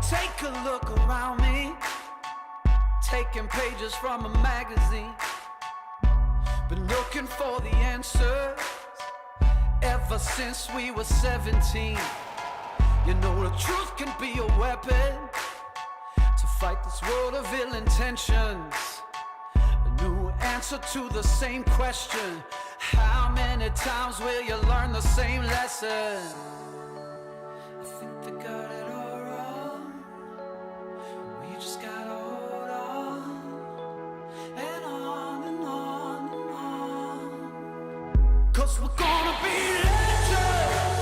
Take a look around me, taking pages from a magazine. Been looking for the answers ever since we were 17. You know the truth can be a weapon to fight this world of ill intentions. A new answer to the same question: how many times will you learn the same lesson? I think they got it all wrong. We just gotta hold on and on and on and on. 'Cause we're gonna be legends,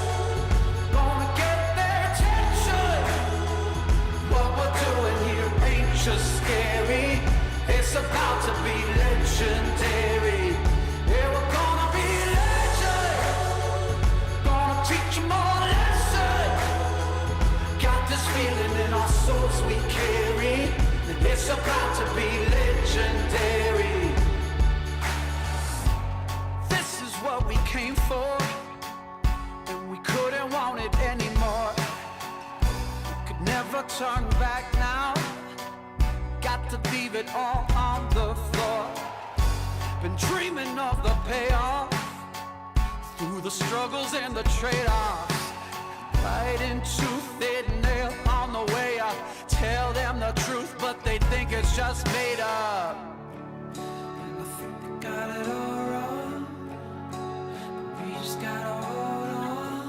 gonna get their attention. What we're doing here ain't just scary, it's about to be legendary. Yeah, we're gonna be legends, gonna teach them all a lesson. Got this feeling in our souls we carry, that it's about to be legendary. This is what we came for, and we couldn't want it anymore. We could never turn back now, got to leave it all on the floor. Been dreaming of the payoff, through the struggles and the trade-offs. Fighting tooth and nail on the way up. Tell them the truth, but they think it's just made up. And I think they got it all wrong, but we just gotta hold on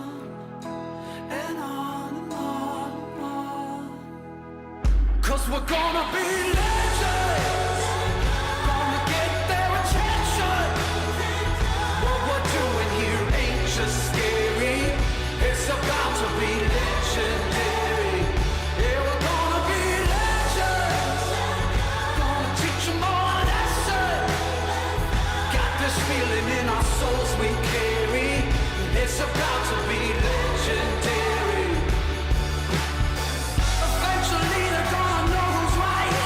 and on and on and on. 'Cause we're gonna be legends, gonna get their attention. What we're doing here ain't just scary, it's about to be legendary. Yeah, we're gonna be legends, gonna teach them all a lesson. Got this feeling in our souls we carry, it's about to be legendary. Eventually they're gonna know who's right,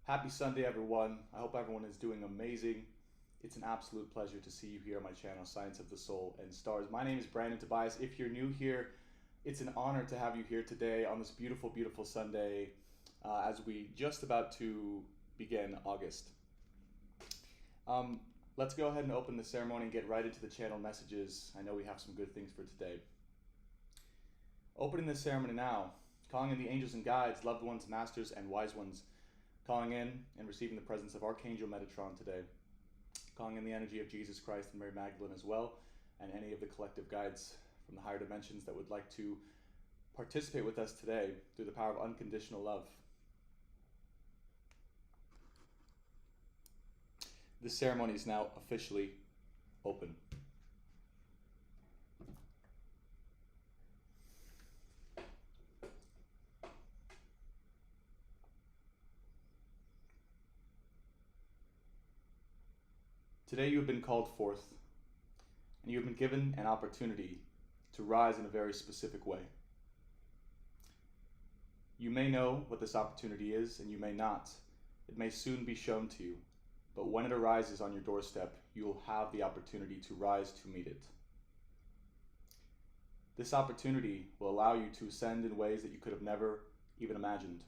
Happy Sunday, everyone. I hope everyone is doing amazing. It's an absolute pleasure to see you here on my channel, Science of the Soul and Stars. My name is Brandon Tobias. If you're new here, it's an honor to have you here today on this beautiful, beautiful Sunday as we just about to begin August. Let's go ahead and open the ceremony and get right into the channel messages. I know we have some good things for today. Opening the ceremony now, calling in the angels and guides, loved ones, masters, and wise ones, calling in and receiving the presence of Archangel Metatron today, calling in the energy of Jesus Christ and Mary Magdalene as well, and any of the collective guides from the higher dimensions that would like to participate with us today through the power of unconditional love. This ceremony is now officially open. Today you have been called forth, and you have been given an opportunity to rise in a very specific way. You may know what this opportunity is, and you may not. It may soon be shown to you, but when it arises on your doorstep, you will have the opportunity to rise to meet it. This opportunity will allow you to ascend in ways that you could have never even imagined.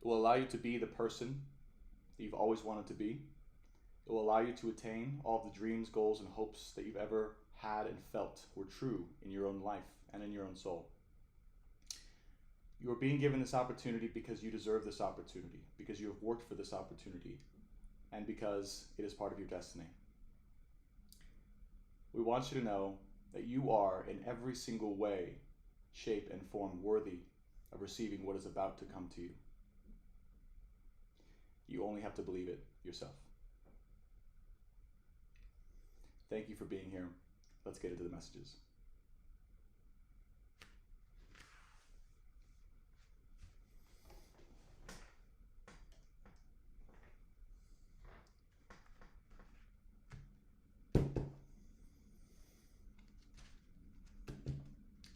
It will allow you to be the person that you've always wanted to be. It will allow you to attain all of the dreams, goals, and hopes that you've ever had and felt were true in your own life and in your own soul. You are being given this opportunity because you deserve this opportunity, because you have worked for this opportunity, and because it is part of your destiny. We want you to know that you are in every single way, shape, and form worthy of receiving what is about to come to you. You only have to believe it yourself. Thank you for being here. Let's get into the messages.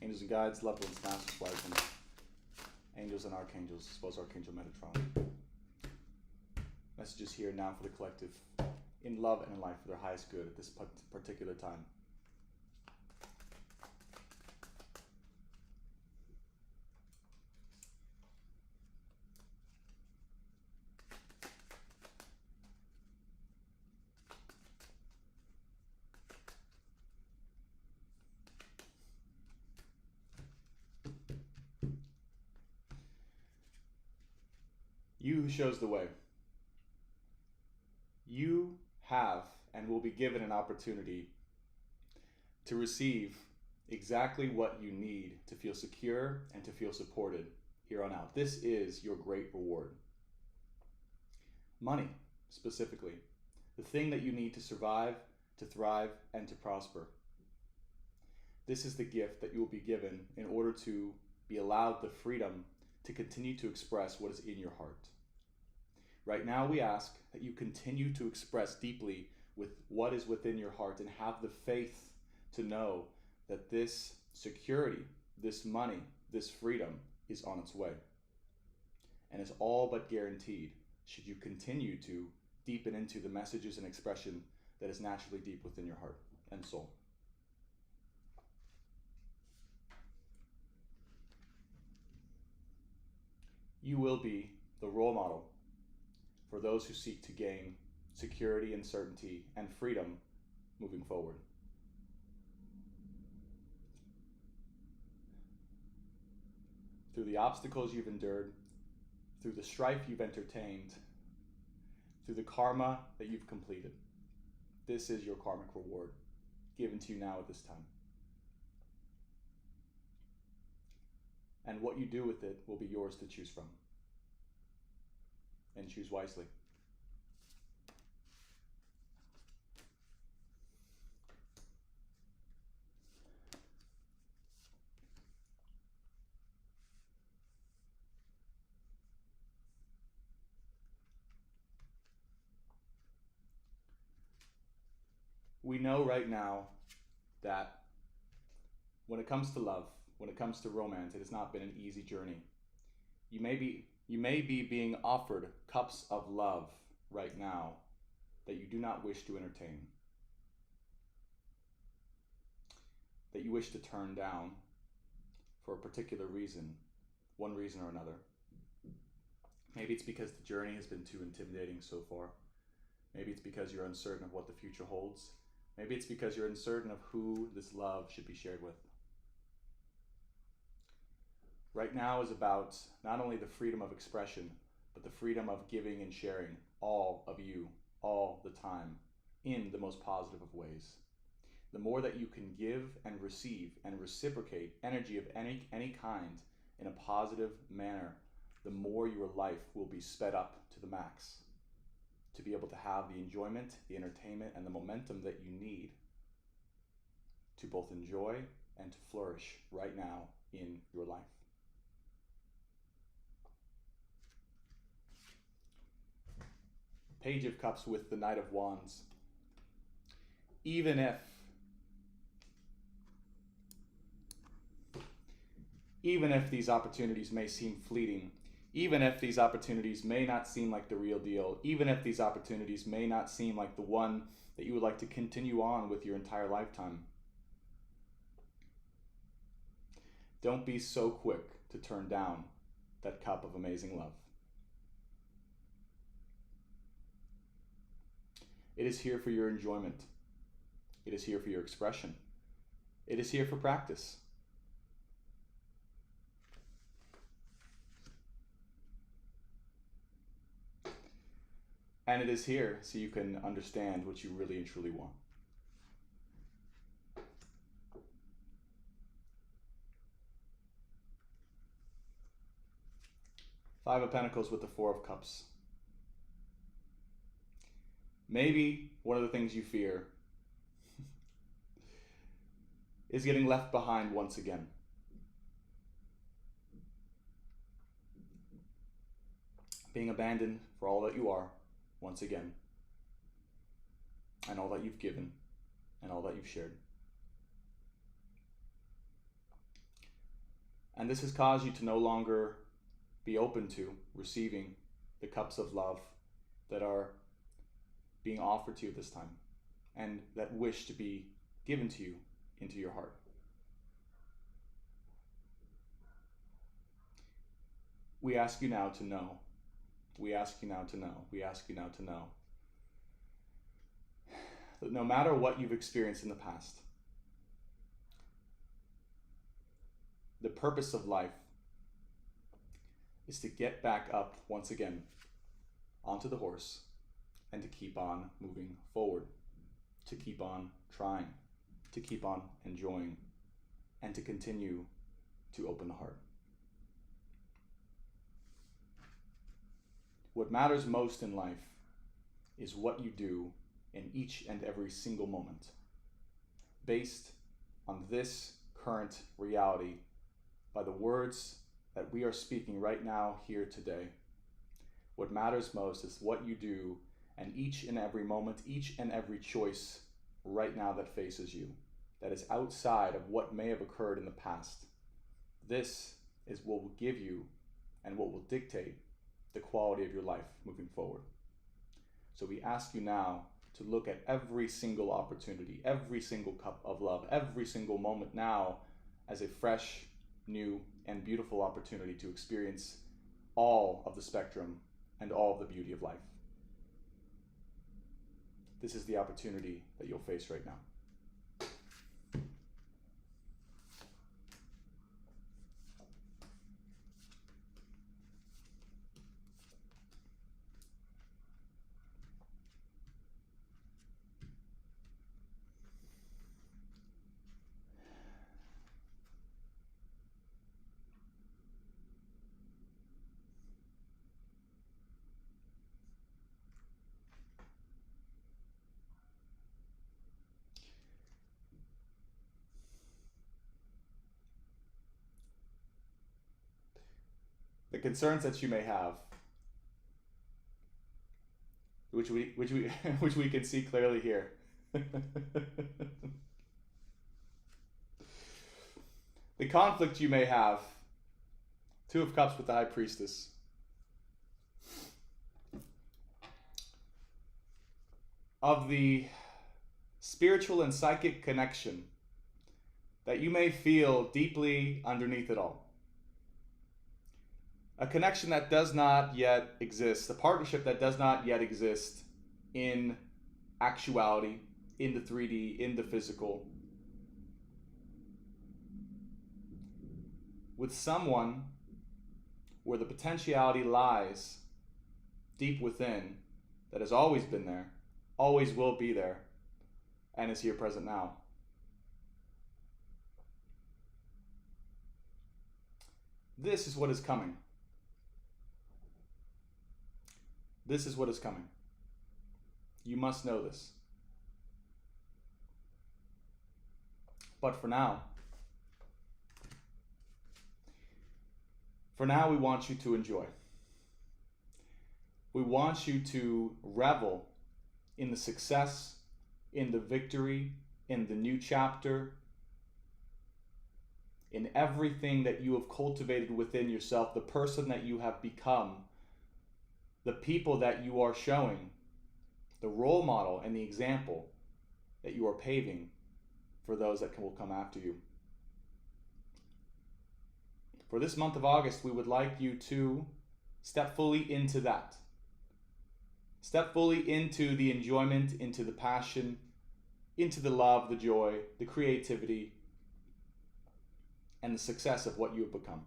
Angels and guides, loved ones, masters, wise ones, angels and archangels, as well as Archangel Metatron. Messages here now for the collective, in love and in life, for their highest good at this particular time. You who shows the way. You have and will be given an opportunity to receive exactly what you need to feel secure and to feel supported here on out. This is your great reward. Money, specifically, the thing that you need to survive, to thrive, and to prosper. This is the gift that you will be given in order to be allowed the freedom to continue to express what is in your heart. Right now, we ask that you continue to express deeply with what is within your heart and have the faith to know that this security, this money, this freedom is on its way and is all but guaranteed should you continue to deepen into the messages and expression that is naturally deep within your heart and soul. You will be the role model for those who seek to gain security and certainty and freedom moving forward. Through the obstacles you've endured, through the strife you've entertained, through the karma that you've completed, this is your karmic reward given to you now at this time. And what you do with it will be yours to choose from. And choose wisely. We know right now that when it comes to love, when it comes to romance, it has not been an easy journey. You You may be being offered cups of love right now that you do not wish to entertain, that you wish to turn down for a particular reason, one reason or another. Maybe it's because the journey has been too intimidating so far. Maybe it's because you're uncertain of what the future holds. Maybe it's because you're uncertain of who this love should be shared with. Right now is about not only the freedom of expression, but the freedom of giving and sharing all of you, all the time, in the most positive of ways. The more that you can give and receive and reciprocate energy of any kind in a positive manner, the more your life will be sped up to the max to be able to have the enjoyment, the entertainment, and the momentum that you need to both enjoy and to flourish right now in your life. Page of Cups with the Knight of Wands. Even if these opportunities may seem fleeting, even if these opportunities may not seem like the real deal, even if these opportunities may not seem like the one that you would like to continue on with your entire lifetime, don't be so quick to turn down that cup of amazing love. It is here for your enjoyment. It is here for your expression. It is here for practice. And it is here so you can understand what you really and truly want. Five of Pentacles with the Four of Cups. Maybe one of the things you fear is getting left behind once again. Being abandoned for all that you are once again, and all that you've given, and all that you've shared. And this has caused you to no longer be open to receiving the cups of love that are being offered to you this time, and that wish to be given to you into your heart. We ask you now to know. We ask you now to know. We ask you now to know that no matter what you've experienced in the past, the purpose of life is to get back up once again onto the horse and to keep on moving forward, to keep on trying, to keep on enjoying, and to continue to open the heart. What matters most in life is what you do in each and every single moment, based on this current reality, by the words that we are speaking right now here today. What matters most is what you do and each and every moment, each and every choice right now that faces you, that is outside of what may have occurred in the past. This is what will give you and what will dictate the quality of your life moving forward. So we ask you now to look at every single opportunity, every single cup of love, every single moment now as a fresh, new, and beautiful opportunity to experience all of the spectrum and all of the beauty of life. This is the opportunity that you'll face right now. The concerns that you may have, which we can see clearly here. The conflict you may have, Two of Cups with the High Priestess. of the spiritual and psychic connection that you may feel deeply underneath it all. A connection that does not yet exist, a partnership that does not yet exist in actuality, in the 3D, in the physical, with someone where the potentiality lies deep within, that has always been there, always will be there, and is here present now. This is what is coming. This is what is coming. You must know this. But for now, we want you to enjoy. We want you to revel in the success, in the victory, in the new chapter, in everything that you have cultivated within yourself, the person that you have become, the people that you are showing, the role model and the example that you are paving for those that will come after you. For this month of August, we would like you to step fully into that. Step fully into the enjoyment, into the passion, into the love, the joy, the creativity, and the success of what you have become.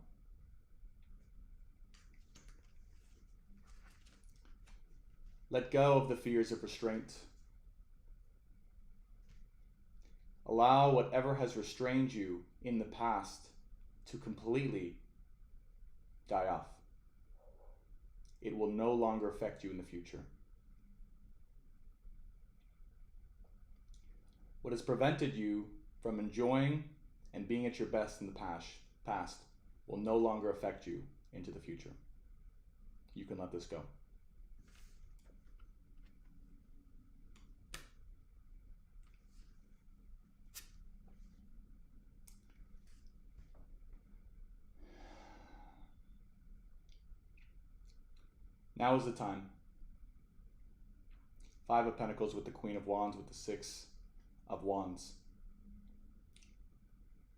Let go of the fears of restraint. Allow whatever has restrained you in the past to completely die off. It will no longer affect you in the future. What has prevented you from enjoying and being at your best in the past will no longer affect you into the future. You can let this go. Now is the time. 5 of Pentacles with the Queen of Wands with the 6 of Wands.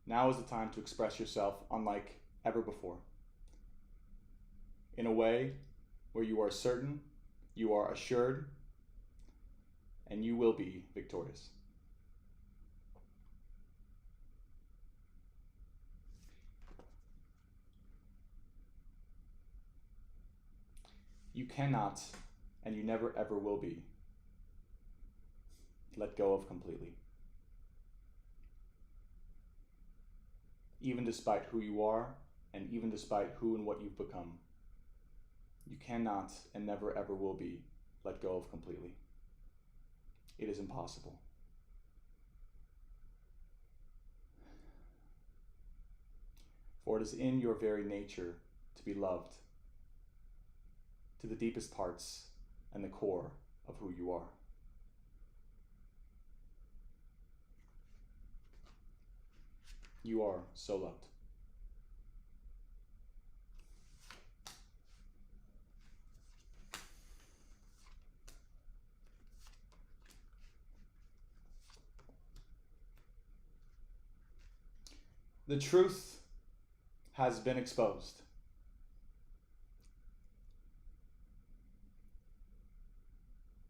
Now is the time to express yourself unlike ever before. In a way where you are certain, you are assured, and you will be victorious. You cannot, and you never ever will be, let go of completely. Even despite who you are, and even despite who and what you've become, you cannot and never ever will be let go of completely. It is impossible. For it is in your very nature to be loved, to the deepest parts and the core of who you are. You are so loved. The truth has been exposed.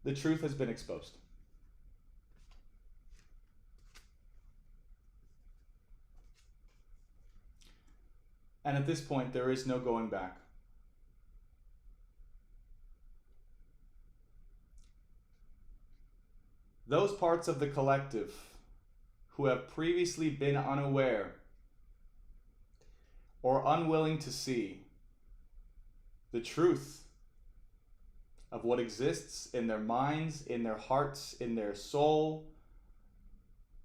The truth has been exposed. And at this point, there is no going back. Those parts of the collective who have previously been unaware or unwilling to see the truth of what exists in their minds, in their hearts, in their soul,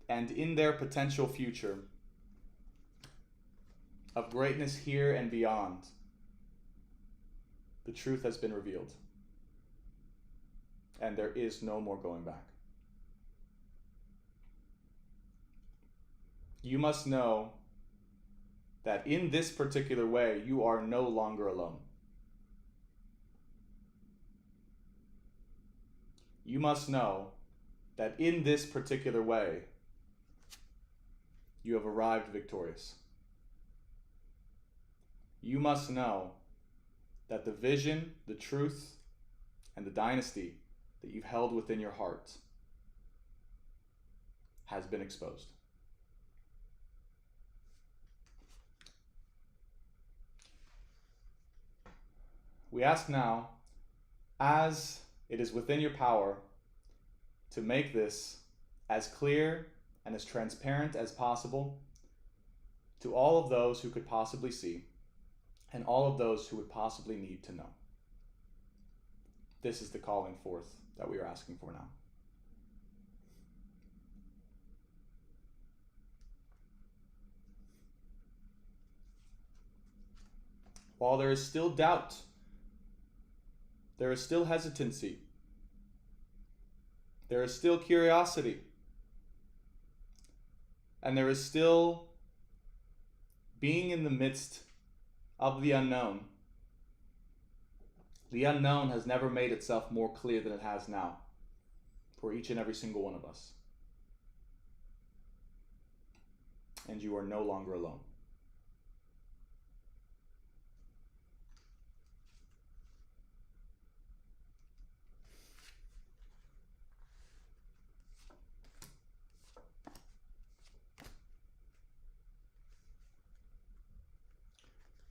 and in their potential future of greatness here and beyond, the truth has been revealed. And there is no more going back. You must know that in this particular way, you are no longer alone. You must know that in this particular way, you have arrived victorious. You must know that the vision, the truth, and the dynasty that you've held within your heart has been exposed. We ask now, as it is within your power to make this as clear and as transparent as possible to all of those who could possibly see and all of those who would possibly need to know. This is the calling forth that we are asking for now. While there is still doubt, there is still hesitancy, there is still curiosity, and there is still being in the midst of the unknown. The unknown has never made itself more clear than it has now for each and every single one of us. And you are no longer alone.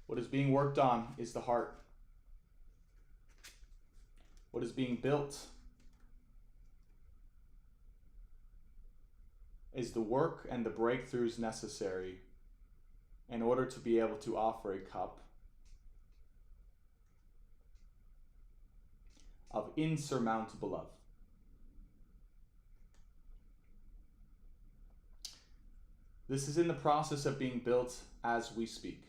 What is being worked on is the heart. What is being built is the work and the breakthroughs necessary in order to be able to offer a cup of insurmountable love. This is in the process of being built as we speak.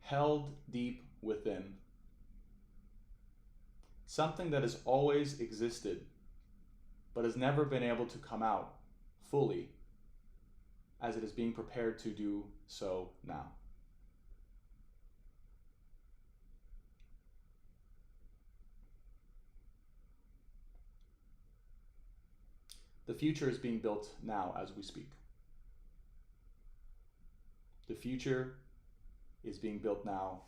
Held deep within. Something that has always existed, but has never been able to come out fully as it is being prepared to do so now. The future is being built now as we speak. The future is being built now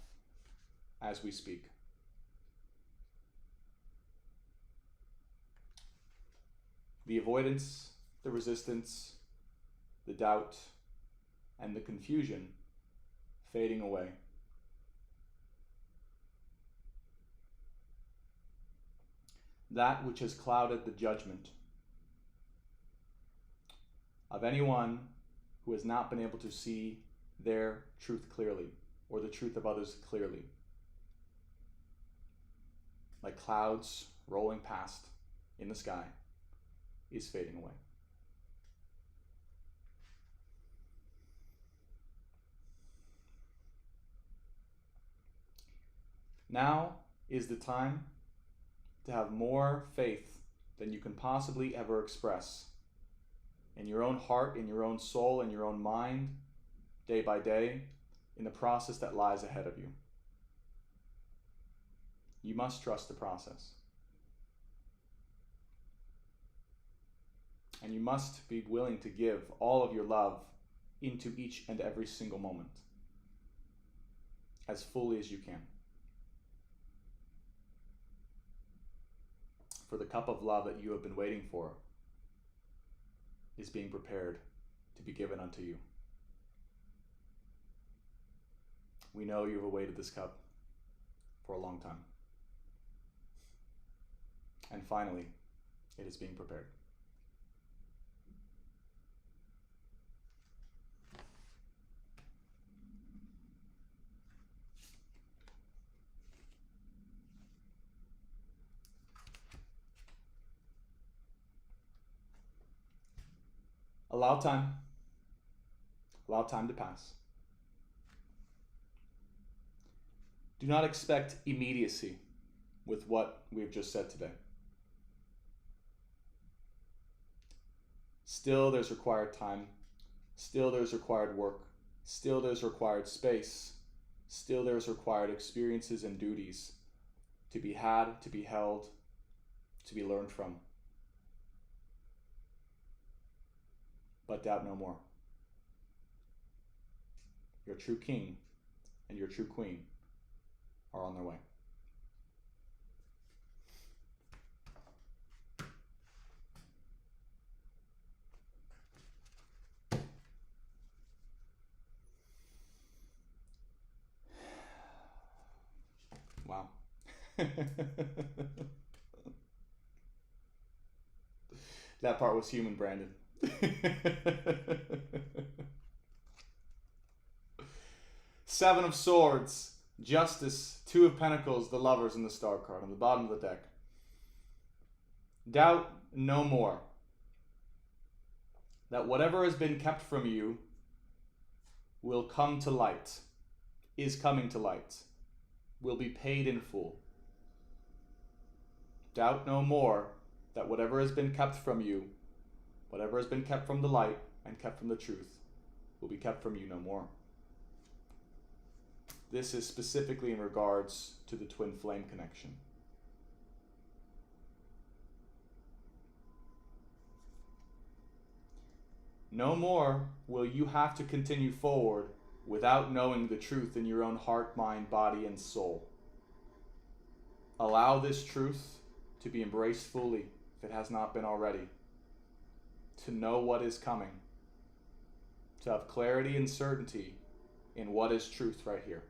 as we speak. The avoidance, the resistance, the doubt, and the confusion fading away. That which has clouded the judgment of anyone who has not been able to see their truth clearly, or the truth of others clearly. Like clouds rolling past in the sky, is fading away. Now is the time to have more faith than you can possibly ever express in your own heart, in your own soul, in your own mind, day by day, in the process that lies ahead of you. You must trust the process. And you must be willing to give all of your love into each and every single moment, as fully as you can. For the cup of love that you have been waiting for is being prepared to be given unto you. We know you have awaited this cup for a long time. And finally, it is being prepared. Allow time. Allow time to pass. Do not expect immediacy with what we've just said today. Still there's required time. Still there's required work. Still there's required space. Still there's required experiences and duties to be had, to be held, to be learned from. But doubt no more. Your true king and your true queen are on their way. Wow. That part was human, Brandon. Seven of Swords, Justice, Two of Pentacles, the Lovers, and the Star card on the bottom of the deck. Doubt no more that whatever has been kept from you will come to light, is coming to light, will be paid in full. Doubt no more that whatever has been kept from you, whatever has been kept from the light and kept from the truth, will be kept from you no more. This is specifically in regards to the twin flame connection. No more will you have to continue forward without knowing the truth in your own heart, mind, body, and soul. Allow this truth to be embraced fully, if it has not been already. To know what is coming. To have clarity and certainty in what is truth right here.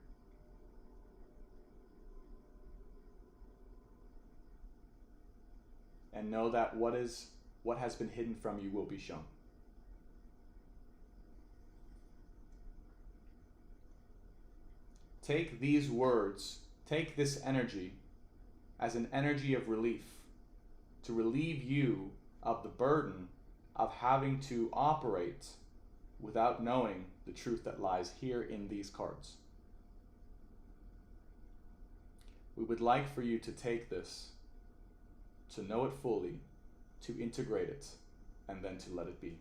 And know that what has been hidden from you will be shown. Take these words, take this energy as an energy of relief, to relieve you of the burden of having to operate without knowing the truth that lies here in these cards. We would like for you to take this, to know it fully, to integrate it, and then to let it be.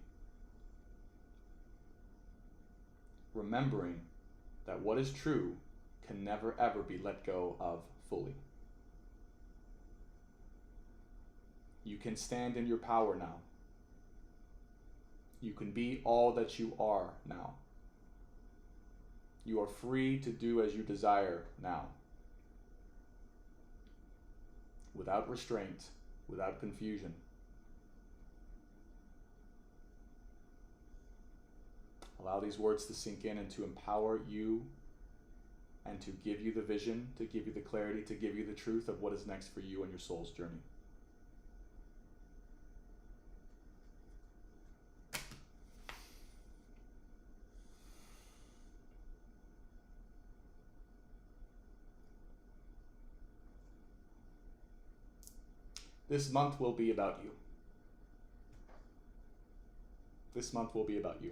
Remembering that what is true can never ever be let go of fully. You can stand in your power now. You can be all that you are now. You are free to do as you desire now. Without restraint, without confusion. Allow these words to sink in and to empower you and to give you the vision, to give you the clarity, to give you the truth of what is next for you on your soul's journey. This month will be about you. This month will be about you.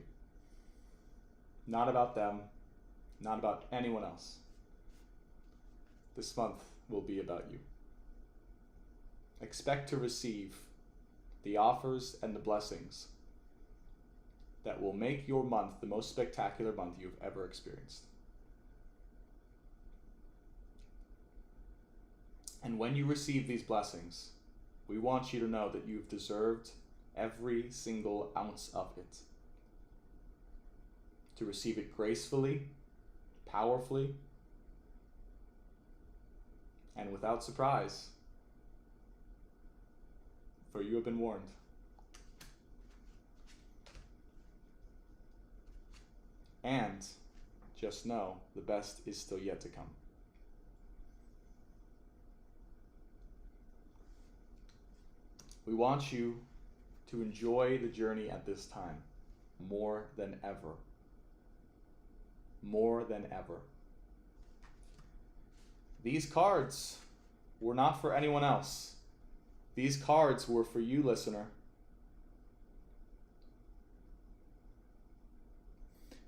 Not about them, not about anyone else. This month will be about you. Expect to receive the offers and the blessings that will make your month the most spectacular month you've ever experienced. And when you receive these blessings, we want you to know that you've deserved every single ounce of it. To receive it gracefully, powerfully, and without surprise. For you have been warned. And just know the best is still yet to come. We want you to enjoy the journey at this time more than ever. More than ever. These cards were not for anyone else. These cards were for you, listener.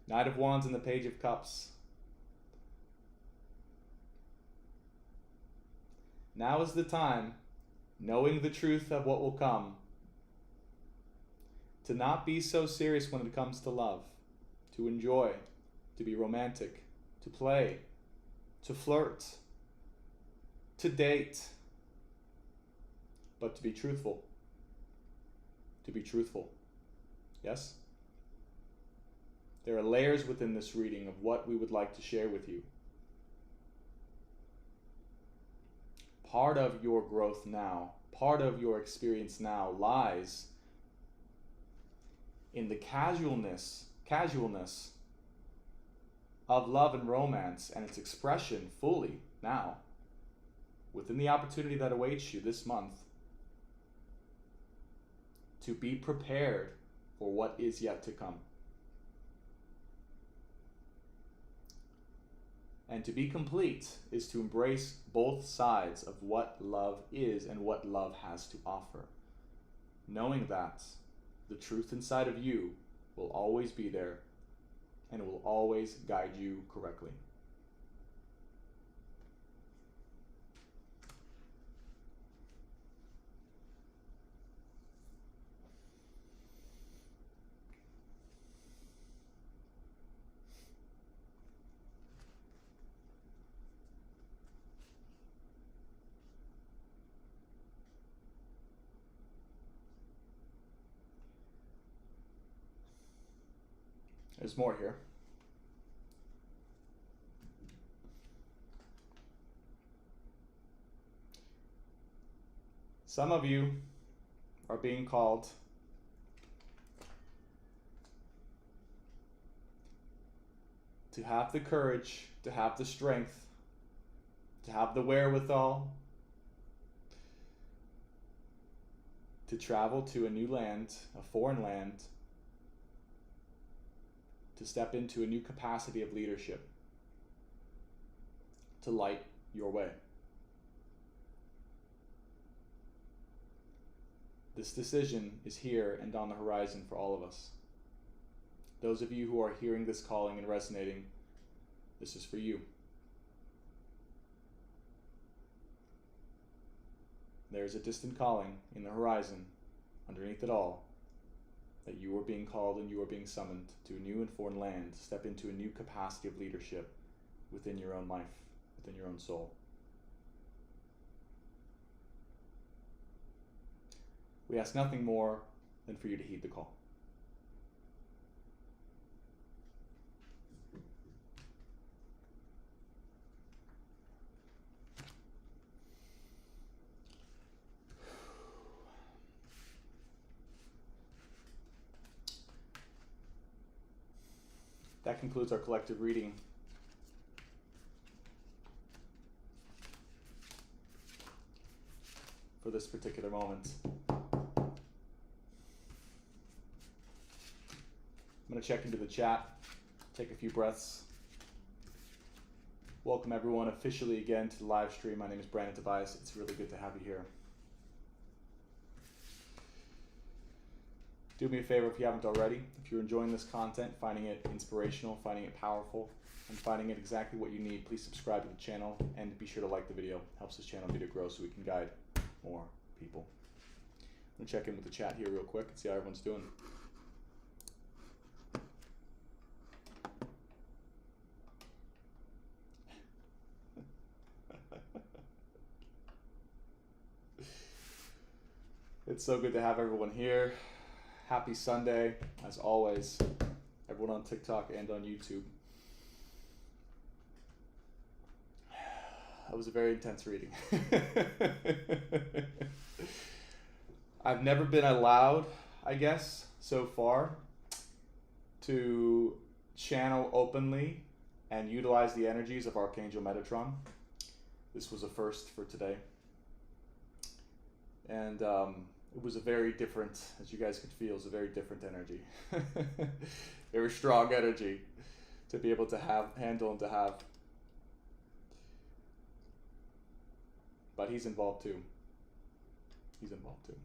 Knight of Wands and the Page of Cups. Now is the time, knowing the truth of what will come, to not be so serious when it comes to love, to enjoy, to be romantic, to play, to flirt, to date. but to be truthful. To be truthful. Yes? There are layers within this reading of what we would like to share with you. Part of your growth now, part of your experience now lies in the casualness of love and romance and its expression fully now within the opportunity that awaits you this month to be prepared for what is yet to come. And to be complete is to embrace both sides of what love is and what love has to offer, knowing that the truth inside of you will always be there and will always guide you correctly. There's more here. Some of you are being called to have the courage, to have the strength, to have the wherewithal to travel to a new land, a foreign land, to step into a new capacity of leadership, to light your way. This decision is here and on the horizon for all of us. Those of you who are hearing this calling and resonating, this is for you. There is a distant calling in the horizon, underneath it all, that you are being called and you are being summoned to a new and foreign land, to step into a new capacity of leadership within your own life, within your own soul. We ask nothing more than for you to heed the call. That concludes our collective reading. For this particular moment. I'm going to check into the chat, take a few breaths. Welcome everyone officially again to the live stream. My name is Brandon Tobias. It's really good to have you here. Do me a favor if you haven't already. If you're enjoying this content, finding it inspirational, finding it powerful, and finding it exactly what you need, please subscribe to the channel and be sure to like the video. It helps this channel to grow so we can guide more people. I'm going to check in with the chat here real quick and see how everyone's doing. It's so good to have everyone here. Happy Sunday, as always, everyone on TikTok and on YouTube. That was a very intense reading. I've never been allowed, I guess, so far, to channel openly and utilize the energies of Archangel Metatron. This was a first for today. And it was a very different, as you guys could feel, it was a very different energy. Very strong energy to be able to handle and to have. But he's involved too. He's involved too.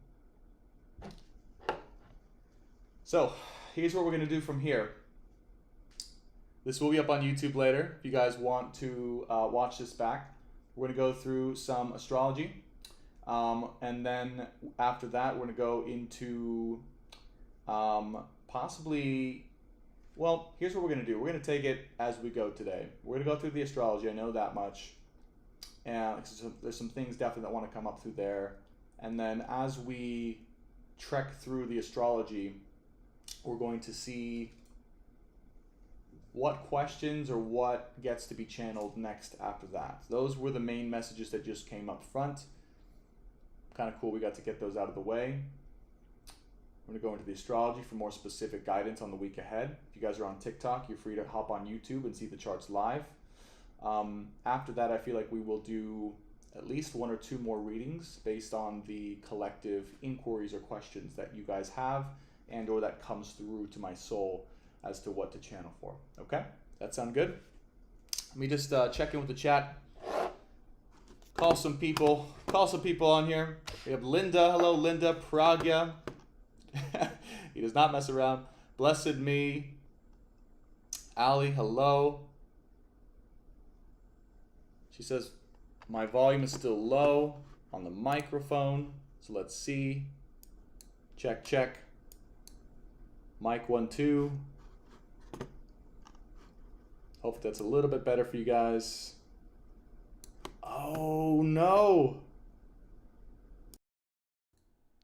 So, here's what we're going to do from here. This will be up on YouTube later if you guys want to watch this back. We're going to go through some astrology. And then after that, we're going to go into possibly, well, here's what we're going to do. We're going to take it as we go today. We're going to go through the astrology. I know that much. And there's some things definitely that want to come up through there. And then as we trek through the astrology, we're going to see what questions or what gets to be channeled next after that. Those were the main messages that just came up front. Kind of cool we got to get those out of the way. We're going to go into the astrology for more specific guidance on the week ahead. If you guys are on TikTok, you're free to hop on YouTube and see the charts live. After that, I feel like we will do at least 1 or 2 more readings based on the collective inquiries or questions that you guys have and or that comes through to my soul as to what to channel for. Okay? That sound good? Let me just check in with the chat. Call some people on here. We have Linda. Hello, Linda. Pragya. He does not mess around. Blessed Me. Ali, hello. She says, my volume is still low on the microphone. So let's see. Check, check. Mic 1, 2. Hope that's a little bit better for you guys. Oh, no.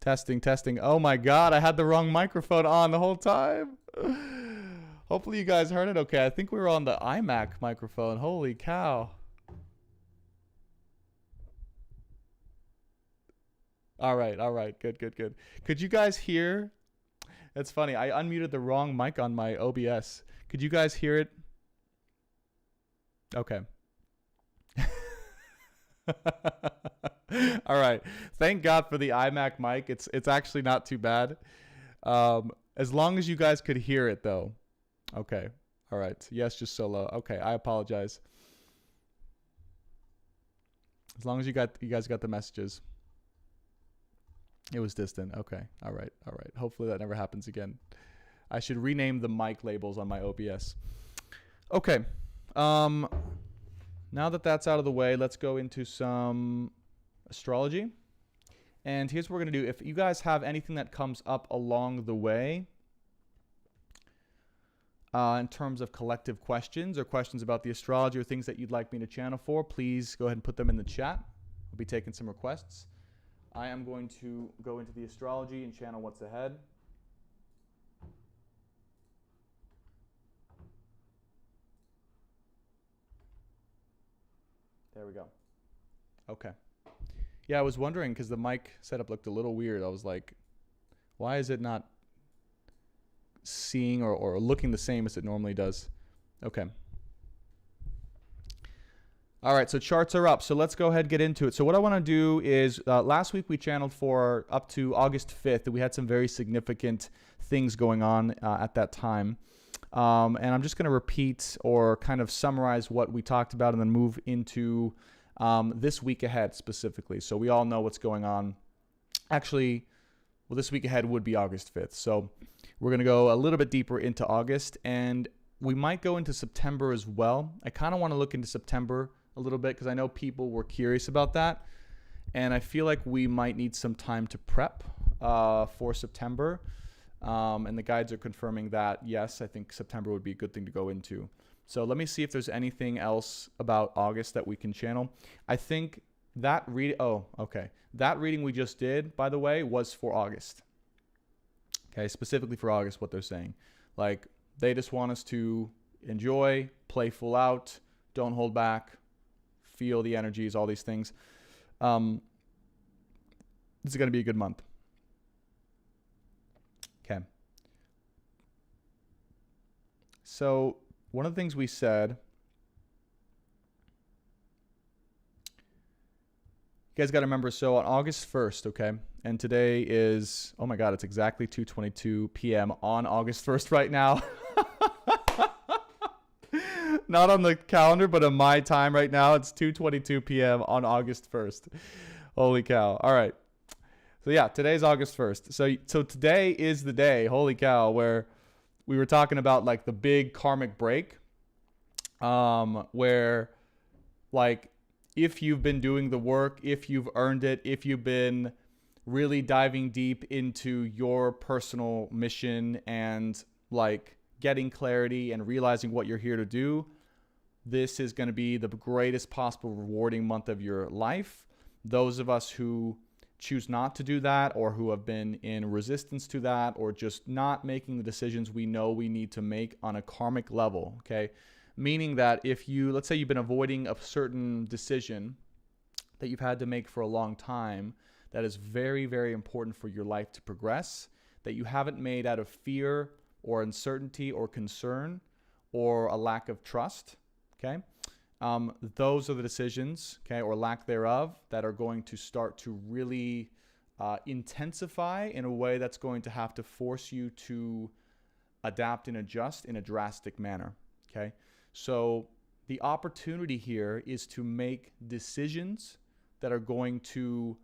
Testing, testing. Oh my God, I had the wrong microphone on the whole time. Hopefully you guys heard it okay. I think we were on the iMac microphone. Holy cow. All right. Good. Could you guys hear? It's funny. I unmuted the wrong mic on my OBS. Could you guys hear it? Okay. All right. Thank God for the iMac mic. It's actually not too bad. As long as you guys could hear it though. Okay. All right. Yes, just so low. Okay. I apologize. As long as you guys got the messages. It was distant. Okay. All right. Hopefully that never happens again. I should rename the mic labels on my OBS. Okay. Now that that's out of the way, let's go into some astrology. And here's what we're going to do. If you guys have anything that comes up along the way in terms of collective questions or questions about the astrology or things that you'd like me to channel for, please go ahead and put them in the chat. I'll be taking some requests. I am going to go into the astrology and channel what's ahead. There we go. Okay. Yeah, I was wondering because the mic setup looked a little weird. I was like, why is it not seeing or looking the same as it normally does? Okay. All right, so charts are up. So let's go ahead and get into it. So what I want to do is, last week we channeled for up to August 5th. We had some very significant things going on at that time. And I'm just going to repeat or kind of summarize what we talked about and then move into this week ahead specifically. So we all know what's going on. Actually, well, this week ahead would be August 5th. So we're going to go a little bit deeper into August, and we might go into September as well. I kind of want to look into September a little bit because I know people were curious about that. And I feel like we might need some time to prep for September. And the guides are confirming that, yes, I think September would be a good thing to go into. So let me see if there's anything else about August that we can channel. I think that that reading we just did, by the way, was for August. Okay, specifically for August, what they're saying. Like, they just want us to enjoy, play full out, don't hold back, feel the energies, all these things. This is going to be a good month. Okay. So one of the things we said, you guys got to remember, so on August 1st, okay, and today is, oh my God, it's exactly 2:22 p.m. on August 1st right now. Not on the calendar, but on my time right now, it's 2:22 p.m. on August 1st. Holy cow. All right. So yeah, today's August 1st. So today is the day, holy cow, where we were talking about like the big karmic break, where like if you've been doing the work, if you've earned it, if you've been really diving deep into your personal mission and like getting clarity and realizing what you're here to do, this is going to be the greatest possible rewarding month of your life. Those of us who choose not to do that, or who have been in resistance to that, or just not making the decisions we know we need to make on a karmic level, okay? Meaning that if you, let's say you've been avoiding a certain decision that you've had to make for a long time, that is very, very important for your life to progress, that you haven't made out of fear or uncertainty or concern or a lack of trust, okay? Those are the decisions, okay, or lack thereof, that are going to start to really intensify in a way that's going to have to force you to adapt and adjust in a drastic manner, okay? So the opportunity here is to make decisions that are going to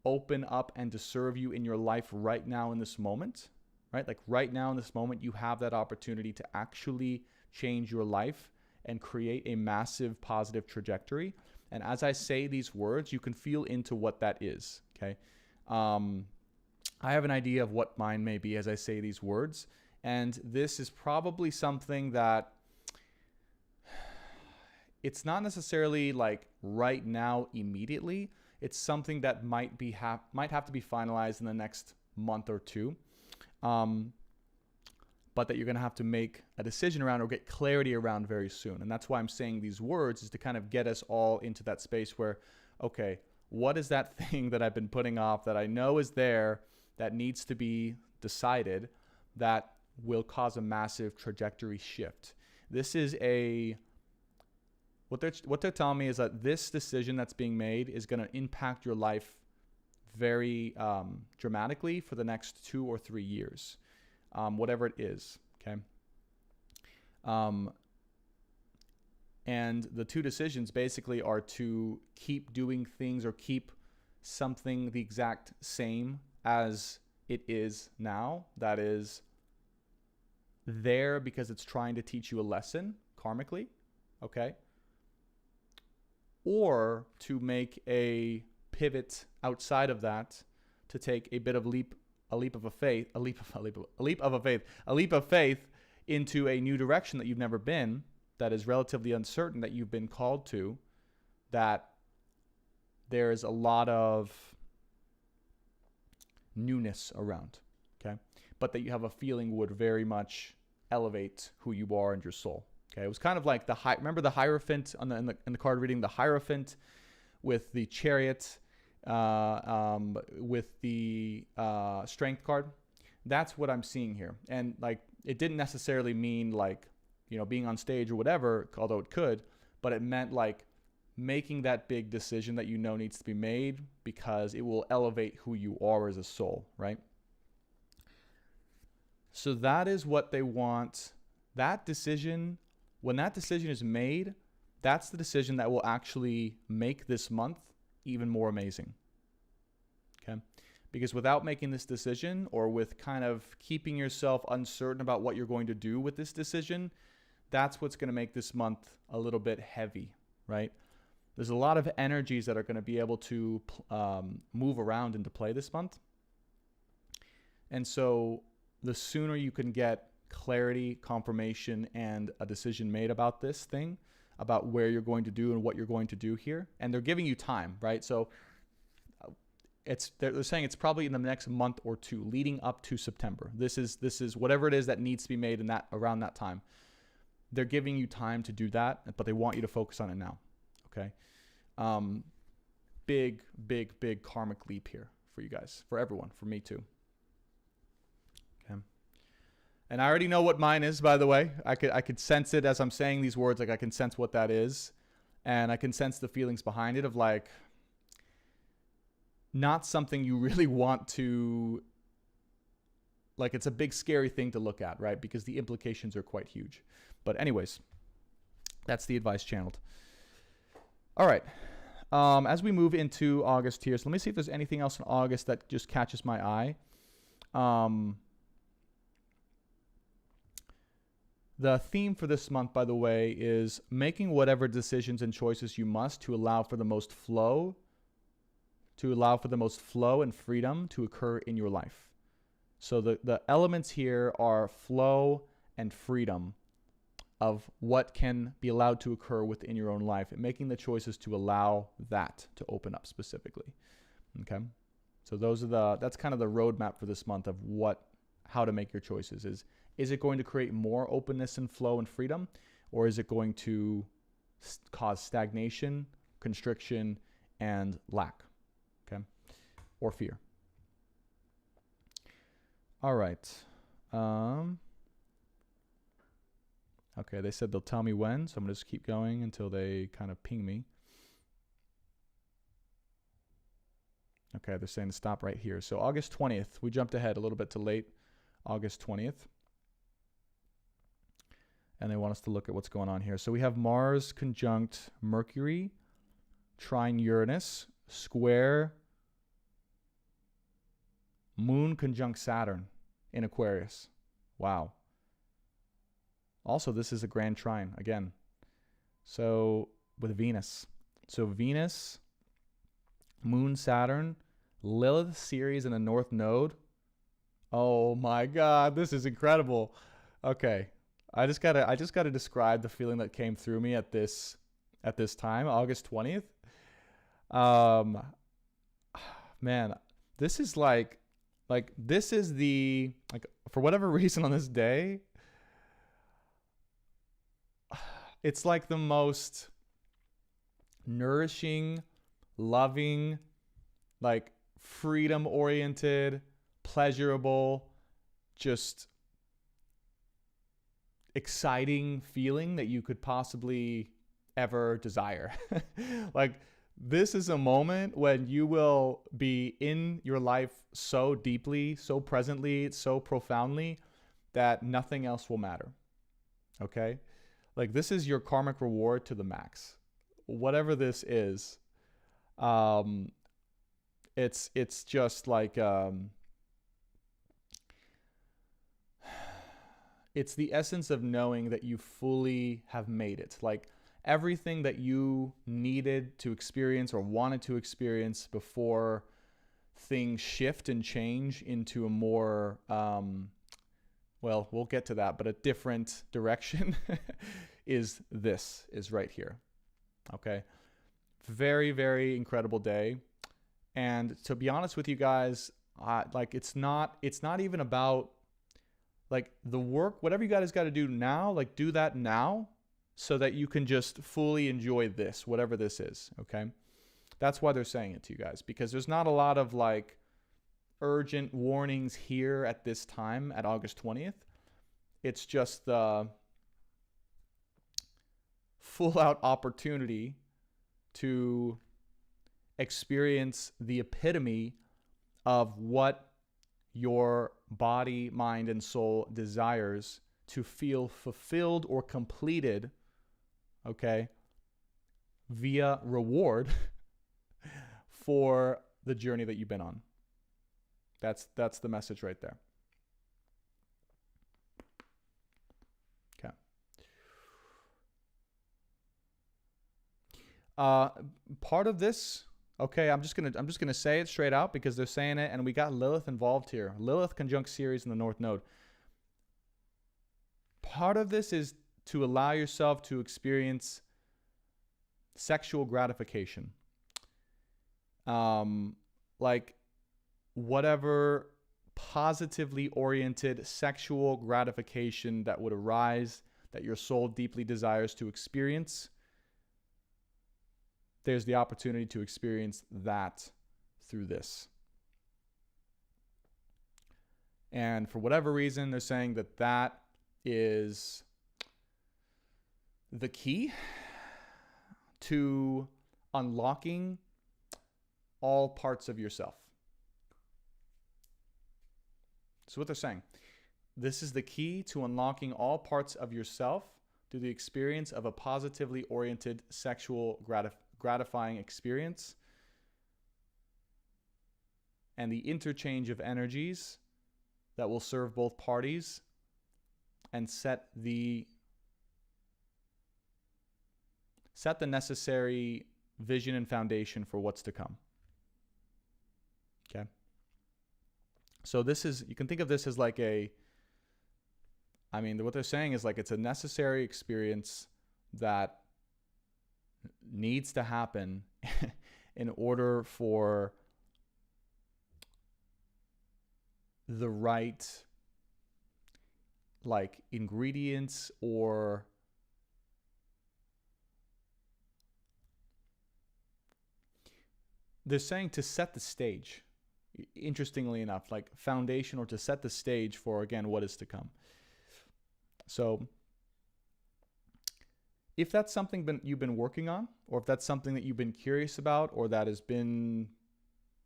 open up and to serve you in your life right now in this moment, right? Like right now in this moment, you have that opportunity to actually change your life and create a massive positive trajectory. And as I say these words, you can feel into what that is, okay? I have an idea of what mine may be as I say these words. And this is probably something that it's not necessarily like right now immediately. It's something that might have to be finalized in the next month or two, but that you're going to have to make a decision around or get clarity around very soon. And that's why I'm saying these words, is to kind of get us all into that space where, okay, what is that thing that I've been putting off that I know is there that needs to be decided, that will cause a massive trajectory shift? This is what they're telling me is that this decision that's being made is going to impact your life very dramatically for the next 2 or 3 years, whatever it is, okay? And the two decisions basically are to keep doing things or keep something the exact same as it is now, that is there because it's trying to teach you a lesson karmically, okay? Or to make a pivot outside of that, to take a bit of a leap of faith into a new direction that you've never been, that is relatively uncertain, that you've been called to, that there's a lot of newness around, okay? But that you have a feeling would very much elevate who you are and your soul. Okay, it was kind of like remember the Hierophant in the card reading, the Hierophant with the Chariot, with the Strength card. That's what I'm seeing here. And like, it didn't necessarily mean like, you know, being on stage or whatever, although it could, but it meant like making that big decision that you know needs to be made, because it will elevate who you are as a soul, right? So that is what they want. That decision, when that decision is made, that's the decision that will actually make this month even more amazing. Okay? Because without making this decision, or with kind of keeping yourself uncertain about what you're going to do with this decision, that's what's going to make this month a little bit heavy, right? There's a lot of energies that are going to be able to move around into play this month. And so the sooner you can get clarity, confirmation, and a decision made about this thing, about where you're going to do and what you're going to do here. And they're giving you time, right? So they're saying it's probably in the next month or two leading up to September. This is whatever it is that needs to be made in that around that time. They're giving you time to do that, but they want you to focus on it now. Okay. Big karmic leap here for you guys, for everyone, for me too. Okay. And I already know what mine is, by the way. I could sense it as I'm saying these words. Like, I can sense what that is, and I can sense the feelings behind it of like, not something you really want to, like, it's a big scary thing to look at, right? Because the implications are quite huge. But anyways, that's the advice channeled. All right. As we move into August here, so let me see if there's anything else in August that just catches my eye. The theme for this month, by the way, is making whatever decisions and choices you must to allow for the most flow, and freedom to occur in your life. So the elements here are flow and freedom of what can be allowed to occur within your own life, and making the choices to allow that to open up specifically. Okay. So that's kind of the roadmap for this month of how to make your choices. Is it going to create more openness and flow and freedom, or is it going to cause stagnation, constriction, and lack, okay, or fear? All right. Okay, they said they'll tell me when, so I'm going to just keep going until they kind of ping me. Okay, they're saying to stop right here. So August 20th, we jumped ahead a little bit to late August 20th. And they want us to look at what's going on here. So we have Mars conjunct Mercury, trine Uranus, square Moon conjunct Saturn in Aquarius. Wow. Also, this is a grand trine again. So with Venus. So Venus, Moon, Saturn, Lilith Ceres in the North Node. Oh my God, this is incredible. Okay, I just gotta describe the feeling that came through me at this time, August 20th. Man, this is this is the for whatever reason on this day, it's like the most nourishing, loving, like freedom oriented, pleasurable, just exciting feeling that you could possibly ever desire. Like, this is a moment when you will be in your life so deeply, so presently, so profoundly that nothing else will matter. Okay? Like, this is your karmic reward to the max. Whatever this is, it's just like, it's the essence of knowing that you fully have made it. Like, everything that you needed to experience or wanted to experience before things shift and change into a more, well, we'll get to that, but a different direction is right here. Okay. Very, very incredible day. And to be honest with you guys, it's not even about like the work, whatever you guys got to do now, like do that now so that you can just fully enjoy this, whatever this is. Okay. That's why they're saying it to you guys, because there's not a lot of like urgent warnings here at this time at August 20th. It's just the full out opportunity to experience the epitome of what your body, mind, and soul desires to feel fulfilled or completed, okay, via reward for the journey that you've been on. That's the message right there. Okay. Part of this, okay, I'm just gonna say it straight out because they're saying it, and we got Lilith involved here. Lilith conjunct Ceres in the North Node. Part of this is to allow yourself to experience sexual gratification. Like whatever positively oriented sexual gratification that would arise, that your soul deeply desires to experience, there's the opportunity to experience that through this. And for whatever reason, they're saying that that is the key to unlocking all parts of yourself. That's what they're saying. This is the key to unlocking all parts of yourself through the experience of a positively oriented sexual gratifying experience and the interchange of energies that will serve both parties and set the necessary vision and foundation for what's to come. Okay. So this is, you can think of this as like what they're saying is like it's a necessary experience that needs to happen in order for the right like ingredients, or they're saying to set the stage, interestingly enough, like foundation, or to set the stage for, again, what is to come. So if that's something you've been working on, or if that's something that you've been curious about, or that has been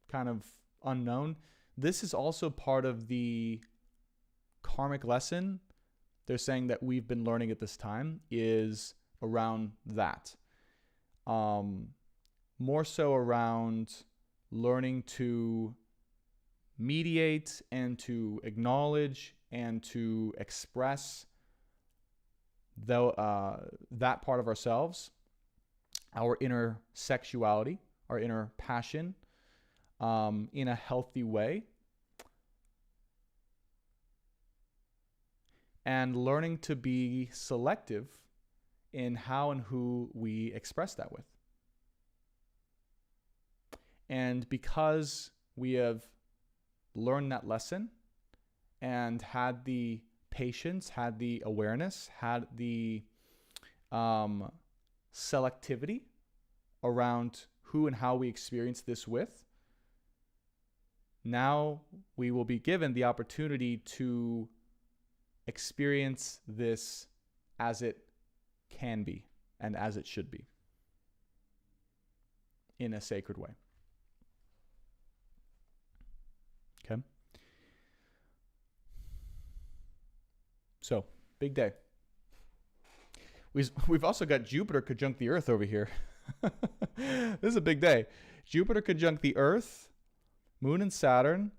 kind of unknown, this is also part of the karmic lesson they're saying that we've been learning at this time, is around that. More so around learning to mediate and to acknowledge and to express that part of ourselves, our inner sexuality, our inner passion, in a healthy way. And learning to be selective in how and who we express that with. And because we have learned that lesson and had the patience, had the awareness, had the selectivity around who and how we experience this with, now we will be given the opportunity to experience this as it can be and as it should be, in a sacred way. Okay? So, big day. We've also got Jupiter conjunct the Earth over here. This is a big day. Jupiter conjunct the Earth, Moon and Saturn.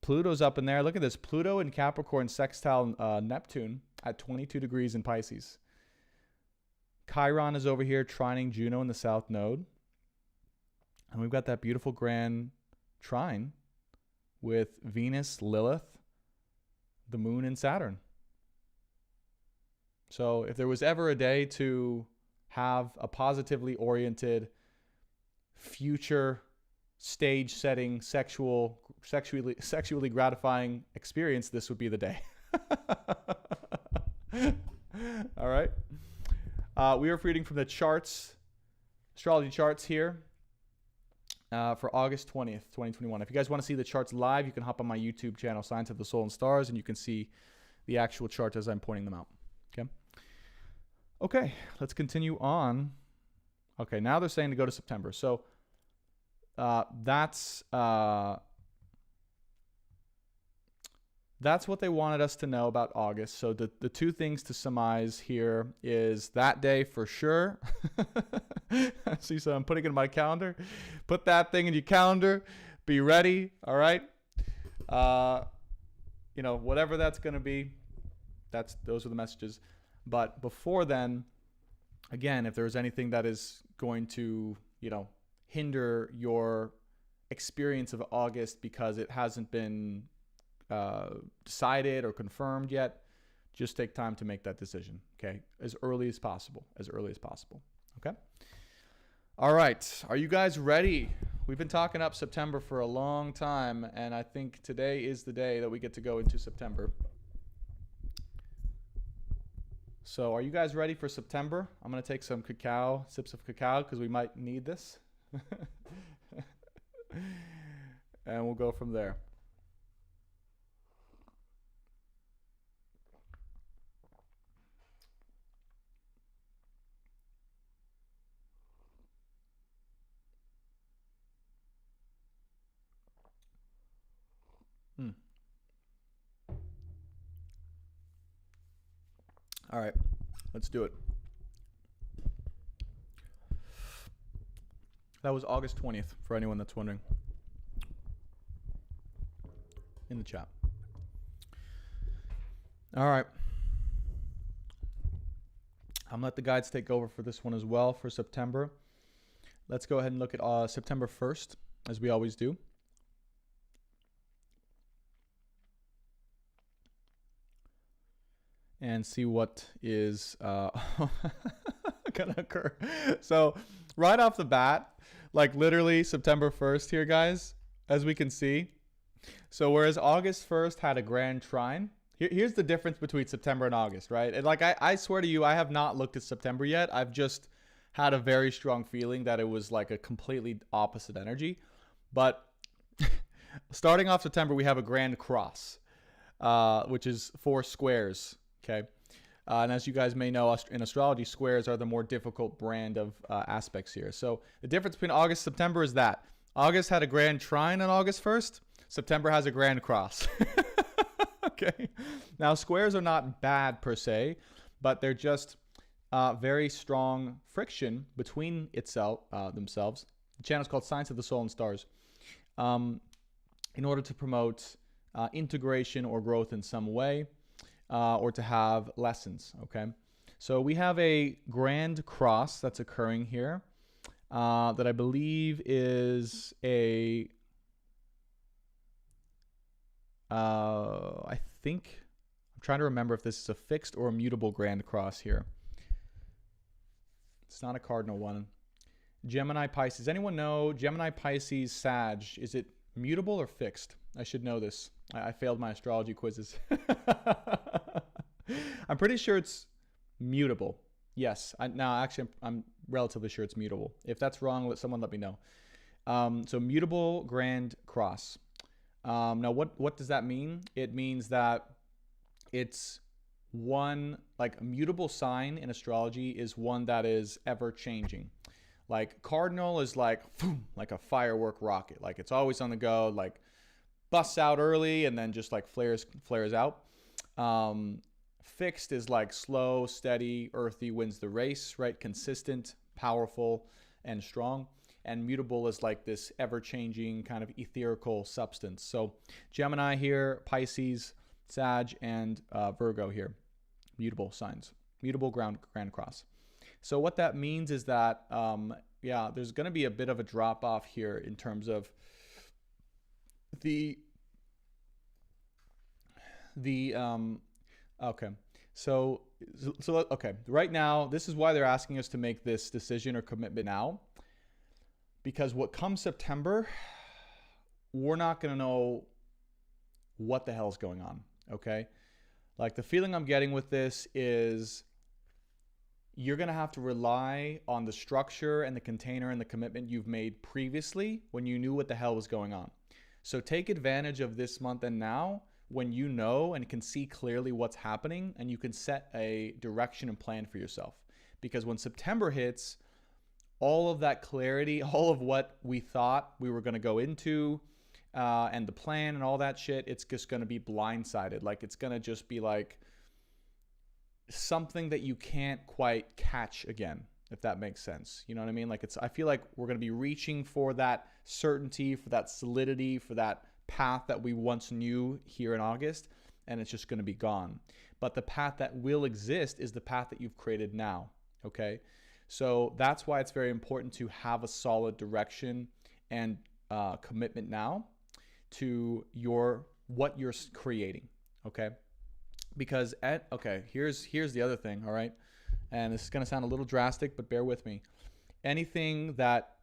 Pluto's up in there. Look at this. Pluto in Capricorn sextile Neptune at 22 degrees in Pisces. Chiron is over here trining Juno in the South Node. And we've got that beautiful grand trine with Venus, Lilith, the Moon, and Saturn. So if there was ever a day to have a positively oriented, future stage setting, sexually gratifying experience, this would be the day. All right. We are reading from the charts, astrology charts here for August 20th, 2021. If you guys want to see the charts live, you can hop on my YouTube channel, Science of the Soul and Stars, and you can see the actual charts as I'm pointing them out. Okay, let's continue on. Okay, now they're saying to go to September. So that's what they wanted us to know about August. So the two things to surmise here is that day for sure. See, so I'm putting it in my calendar. Put that thing in your calendar. Be ready. All right. Whatever that's going to be, those are the messages. But before then, again, if there's anything that is going to, hinder your experience of August because it hasn't been decided or confirmed yet, just take time to make that decision, okay? As early as possible, okay? All right, are you guys ready? We've been talking up September for a long time, and I think today is the day that we get to go into September. So are you guys ready for September? I'm going to take some sips of cacao, because we might need this. And we'll go from there. All right, let's do it. That was August 20th, for anyone that's wondering, in the chat. All right. I'm going to let the guides take over for this one as well for September. Let's go ahead and look at September 1st, as we always do. And see what is going to occur. So right off the bat, like literally September 1st here, guys, as we can see, So whereas August 1st had a grand trine, here's the difference between September and August, right? And like I swear to you, I have not looked at September yet. I've just had a very strong feeling that it was like a completely opposite energy. But starting off September, we have a grand cross, which is 4 squares. Okay. And as you guys may know, in astrology, squares are the more difficult brand of aspects here. So the difference between August and September is that August had a grand trine on August 1st. September has a grand cross. Okay. Now, squares are not bad per se, but they're just very strong friction between themselves. The channel is called Science of the Soul and Stars. In order to promote integration or growth in some way, or to have lessons, okay? So we have a grand cross that's occurring here that I believe is I think, I'm trying to remember if this is a fixed or a mutable grand cross here. It's not a cardinal one. Gemini, Pisces. Anyone know Gemini, Pisces, Sag? Is it mutable or fixed? I should know this. I failed my astrology quizzes. I'm pretty sure it's mutable. Yes. I'm relatively sure it's mutable. If that's wrong, someone let me know. So mutable grand cross. Now, what does that mean? It means that it's one, like a mutable sign in astrology is one that is ever changing. Like cardinal is like, boom, like a firework rocket. Like it's always on the go, like busts out early and then just like flares out. Fixed is like slow, steady, earthy, wins the race, right? Consistent, powerful, and strong. And mutable is like this ever-changing kind of etherical substance. So Gemini here, Pisces, Sag, and Virgo here. Mutable signs. Mutable grand cross. So what that means is that, there's going to be a bit of a drop-off here in terms of okay. So okay. Right now, this is why they're asking us to make this decision or commitment now. Because what comes September, we're not going to know what the hell is going on, okay? Like the feeling I'm getting with this is you're going to have to rely on the structure and the container and the commitment you've made previously when you knew what the hell was going on. So take advantage of this month and now when you know and can see clearly what's happening and you can set a direction and plan for yourself. Because when September hits, all of that clarity, all of what we thought we were going to go into and the plan and all that shit, it's just going to be blindsided. Like it's going to just be like something that you can't quite catch again, if that makes sense. You know what I mean? Like I feel like we're going to be reaching for that certainty, for that solidity, for that path that we once knew here in August, and it's just going to be gone. But the path that will exist is the path that you've created now, okay? So that's why it's very important to have a solid direction and commitment now to what you're creating, okay? Because here's the other thing, all right? And this is going to sound a little drastic, but bear with me. Anything that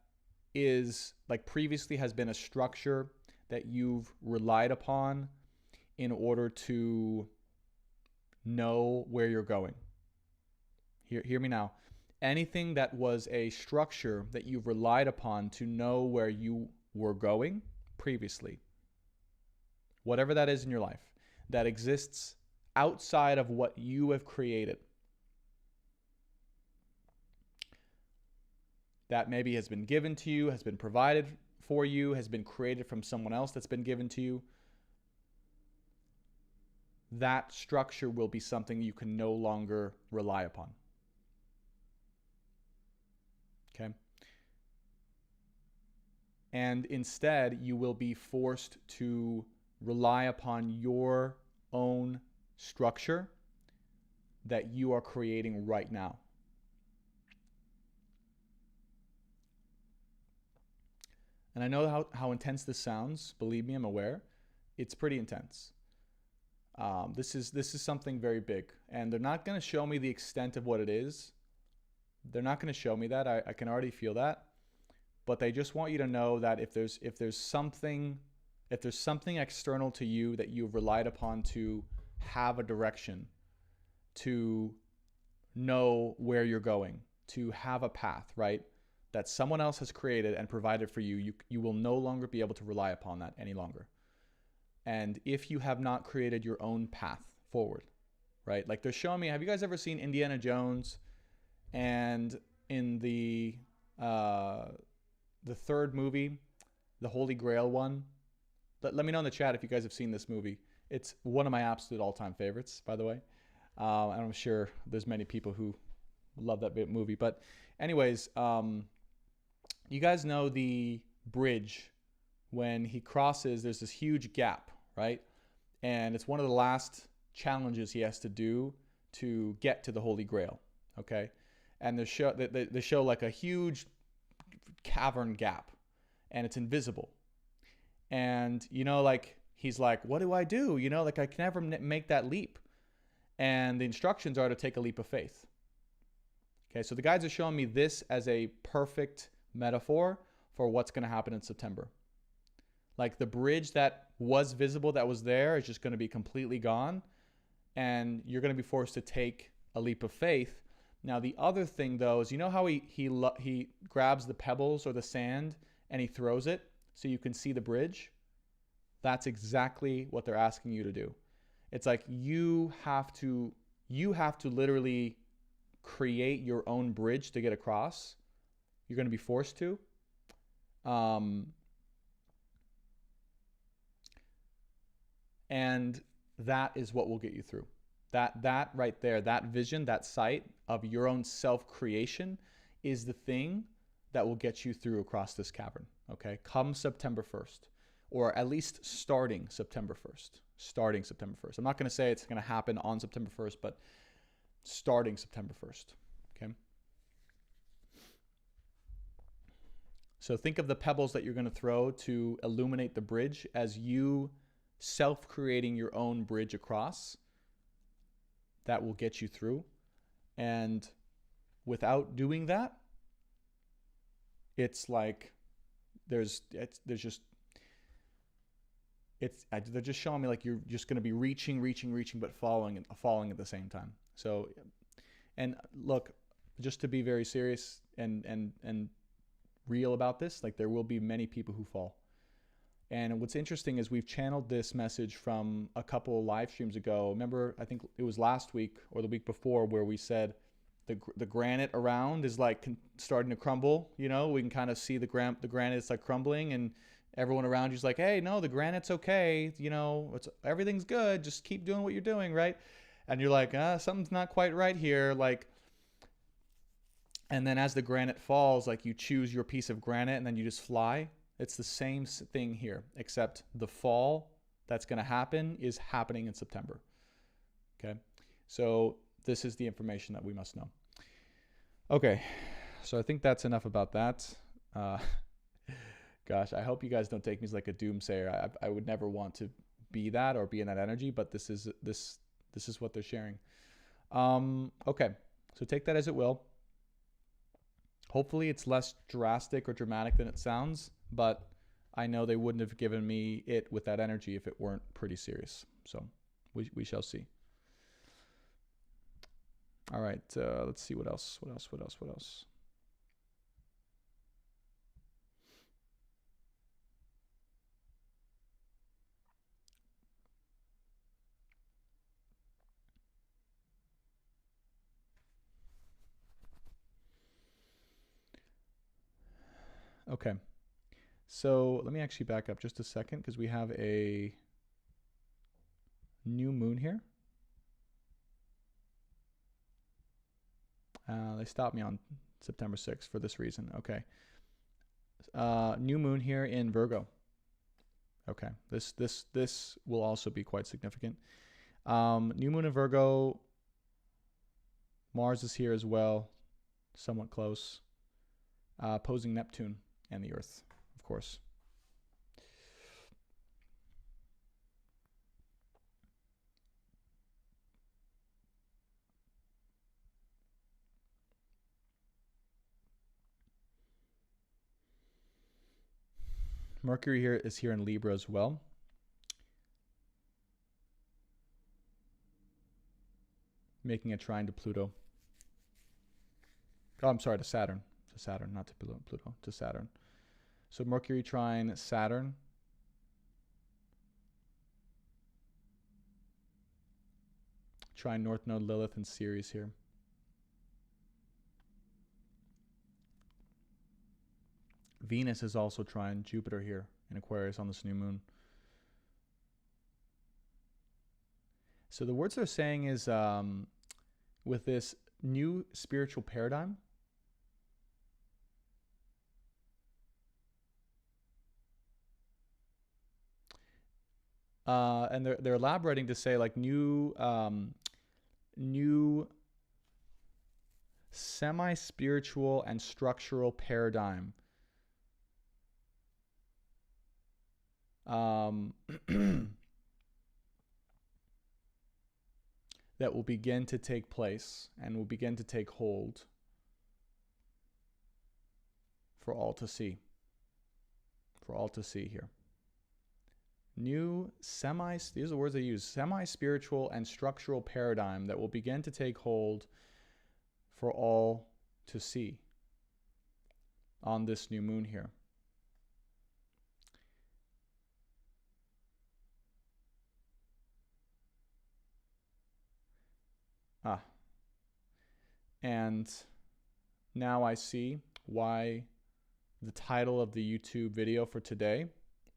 is like previously has been a structure that you've relied upon in order to know where you're going. Hear me now. Anything that was a structure that you've relied upon to know where you were going previously, whatever that is in your life, that exists outside of what you have created, that maybe has been given to you, has been provided for you, has been created from someone else that's been given to you, that structure will be something you can no longer rely upon. Okay? And instead, you will be forced to rely upon your own structure that you are creating right now. And I know how intense this sounds. Believe me, I'm aware. It's pretty intense. This is something very big. And they're not going to show me the extent of what it is. They're not going to show me that. I can already feel that. But they just want you to know that if there's something if there's something external to you that you've relied upon to have a direction, to know where you're going, to have a path, right? That someone else has created and provided for you, you will no longer be able to rely upon that any longer. And if you have not created your own path forward, right? Like they're showing me, have you guys ever seen Indiana Jones? And in the third movie, the Holy Grail one, let me know in the chat if you guys have seen this movie. It's one of my absolute all-time favorites, by the way. And I'm sure there's many people who love that movie. But anyways, you guys know the bridge. When he crosses, there's this huge gap, right? And it's one of the last challenges he has to do to get to the Holy Grail, okay? And they show like a huge cavern gap, and it's invisible. And, you know, like, he's like, what do I do? You know, like, I can never make that leap. And the instructions are to take a leap of faith. Okay, so the guides are showing me this as a perfect metaphor for what's going to happen in September. Like, the bridge that was visible, that was there, is just going to be completely gone. And you're going to be forced to take a leap of faith. Now, the other thing, though, is you know how he grabs the pebbles or the sand and he throws it so you can see the bridge? That's exactly what they're asking you to do. It's like you have to literally create your own bridge to get across. You're going to be forced to. And that is what will get you through. That right there, that vision, that sight of your own self-creation is the thing that will get you through across this cavern, okay? Come September 1st, or at least starting September 1st. Starting September 1st. I'm not going to say it's going to happen on September 1st, but starting September 1st, okay? So think of the pebbles that you're going to throw to illuminate the bridge as you self-creating your own bridge across. That will get you through. And without doing that, it's like they're just showing me like you're just going to be reaching, but falling at the same time. So, and look, just to be very serious and real about this, like there will be many people who fall. And what's interesting is we've channeled this message from a couple of live streams ago. Remember, I think it was last week or the week before where we said the granite around is like starting to crumble. You know, we can kind of see the granite is like crumbling, and everyone around you's like, hey, no, the granite's okay. You know, everything's good. Just keep doing what you're doing, right? And you're like, something's not quite right here. Like, and then as the granite falls, like you choose your piece of granite and then you just fly. It's the same thing here, except the fall that's going to happen is happening in September. Okay, so this is the information that we must know. Okay, so I think that's enough about that. Gosh, I hope you guys don't take me as like a doomsayer. I would never want to be that or be in that energy, but this is what they're sharing. Okay, so take that as it will. Hopefully it's less drastic or dramatic than it sounds, but I know they wouldn't have given me it with that energy if it weren't pretty serious. So we shall see. All right, let's see what else. Okay, so let me actually back up just a second because we have a new moon here. They stopped me on September 6th for this reason. Okay, new moon here in Virgo. Okay, this will also be quite significant. New moon in Virgo. Mars is here as well, somewhat close, opposing Neptune and the Earth, of course. Mercury here is here in Libra as well. Making a trine to Pluto. Oh, I'm sorry, to Saturn. To Saturn, not to Pluto, to Saturn. So Mercury trine Saturn. Trine North Node Lilith and Ceres here. Venus is also trine Jupiter here in Aquarius on this new moon. So the words they're saying is with this new spiritual paradigm, and they're elaborating to say like new semi-spiritual and structural paradigm that will begin to take place and will begin to take hold for all to see. For all to see here. New these are the words they use, semi-spiritual and structural paradigm that will begin to take hold for all to see on this new moon here. And now I see why the title of the YouTube video for today,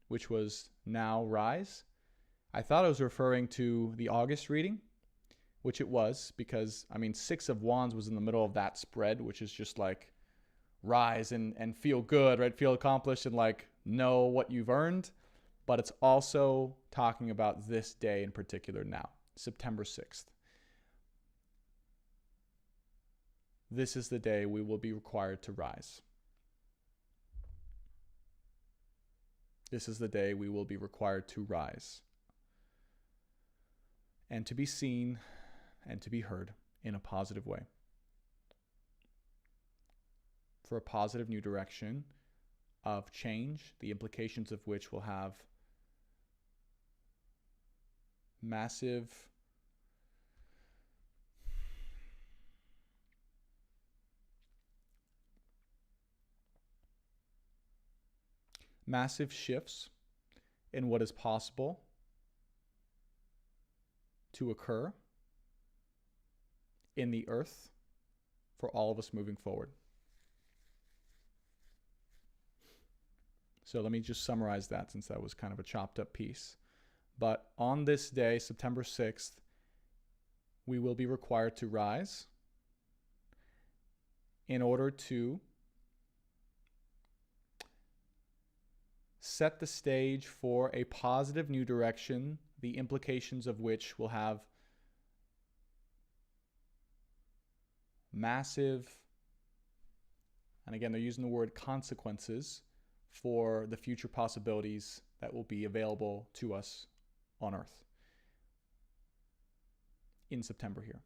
which was Now Rise, I thought I was referring to the August reading, which it was, because, I mean, Six of Wands was in the middle of that spread, which is just like rise and feel good, right? Feel accomplished and like know what you've earned. But it's also talking about this day in particular now, September 6th. This is the day we will be required to rise. This is the day we will be required to rise and to be seen and to be heard in a positive way. For a positive new direction of change, the implications of which will have massive shifts in what is possible to occur in the earth for all of us moving forward. So let me just summarize that, since that was kind of a chopped up piece. But on this day, September 6th, we will be required to rise in order to set the stage for a positive new direction, the implications of which will have massive, and again, they're using the word consequences for the future possibilities that will be available to us on Earth in September here.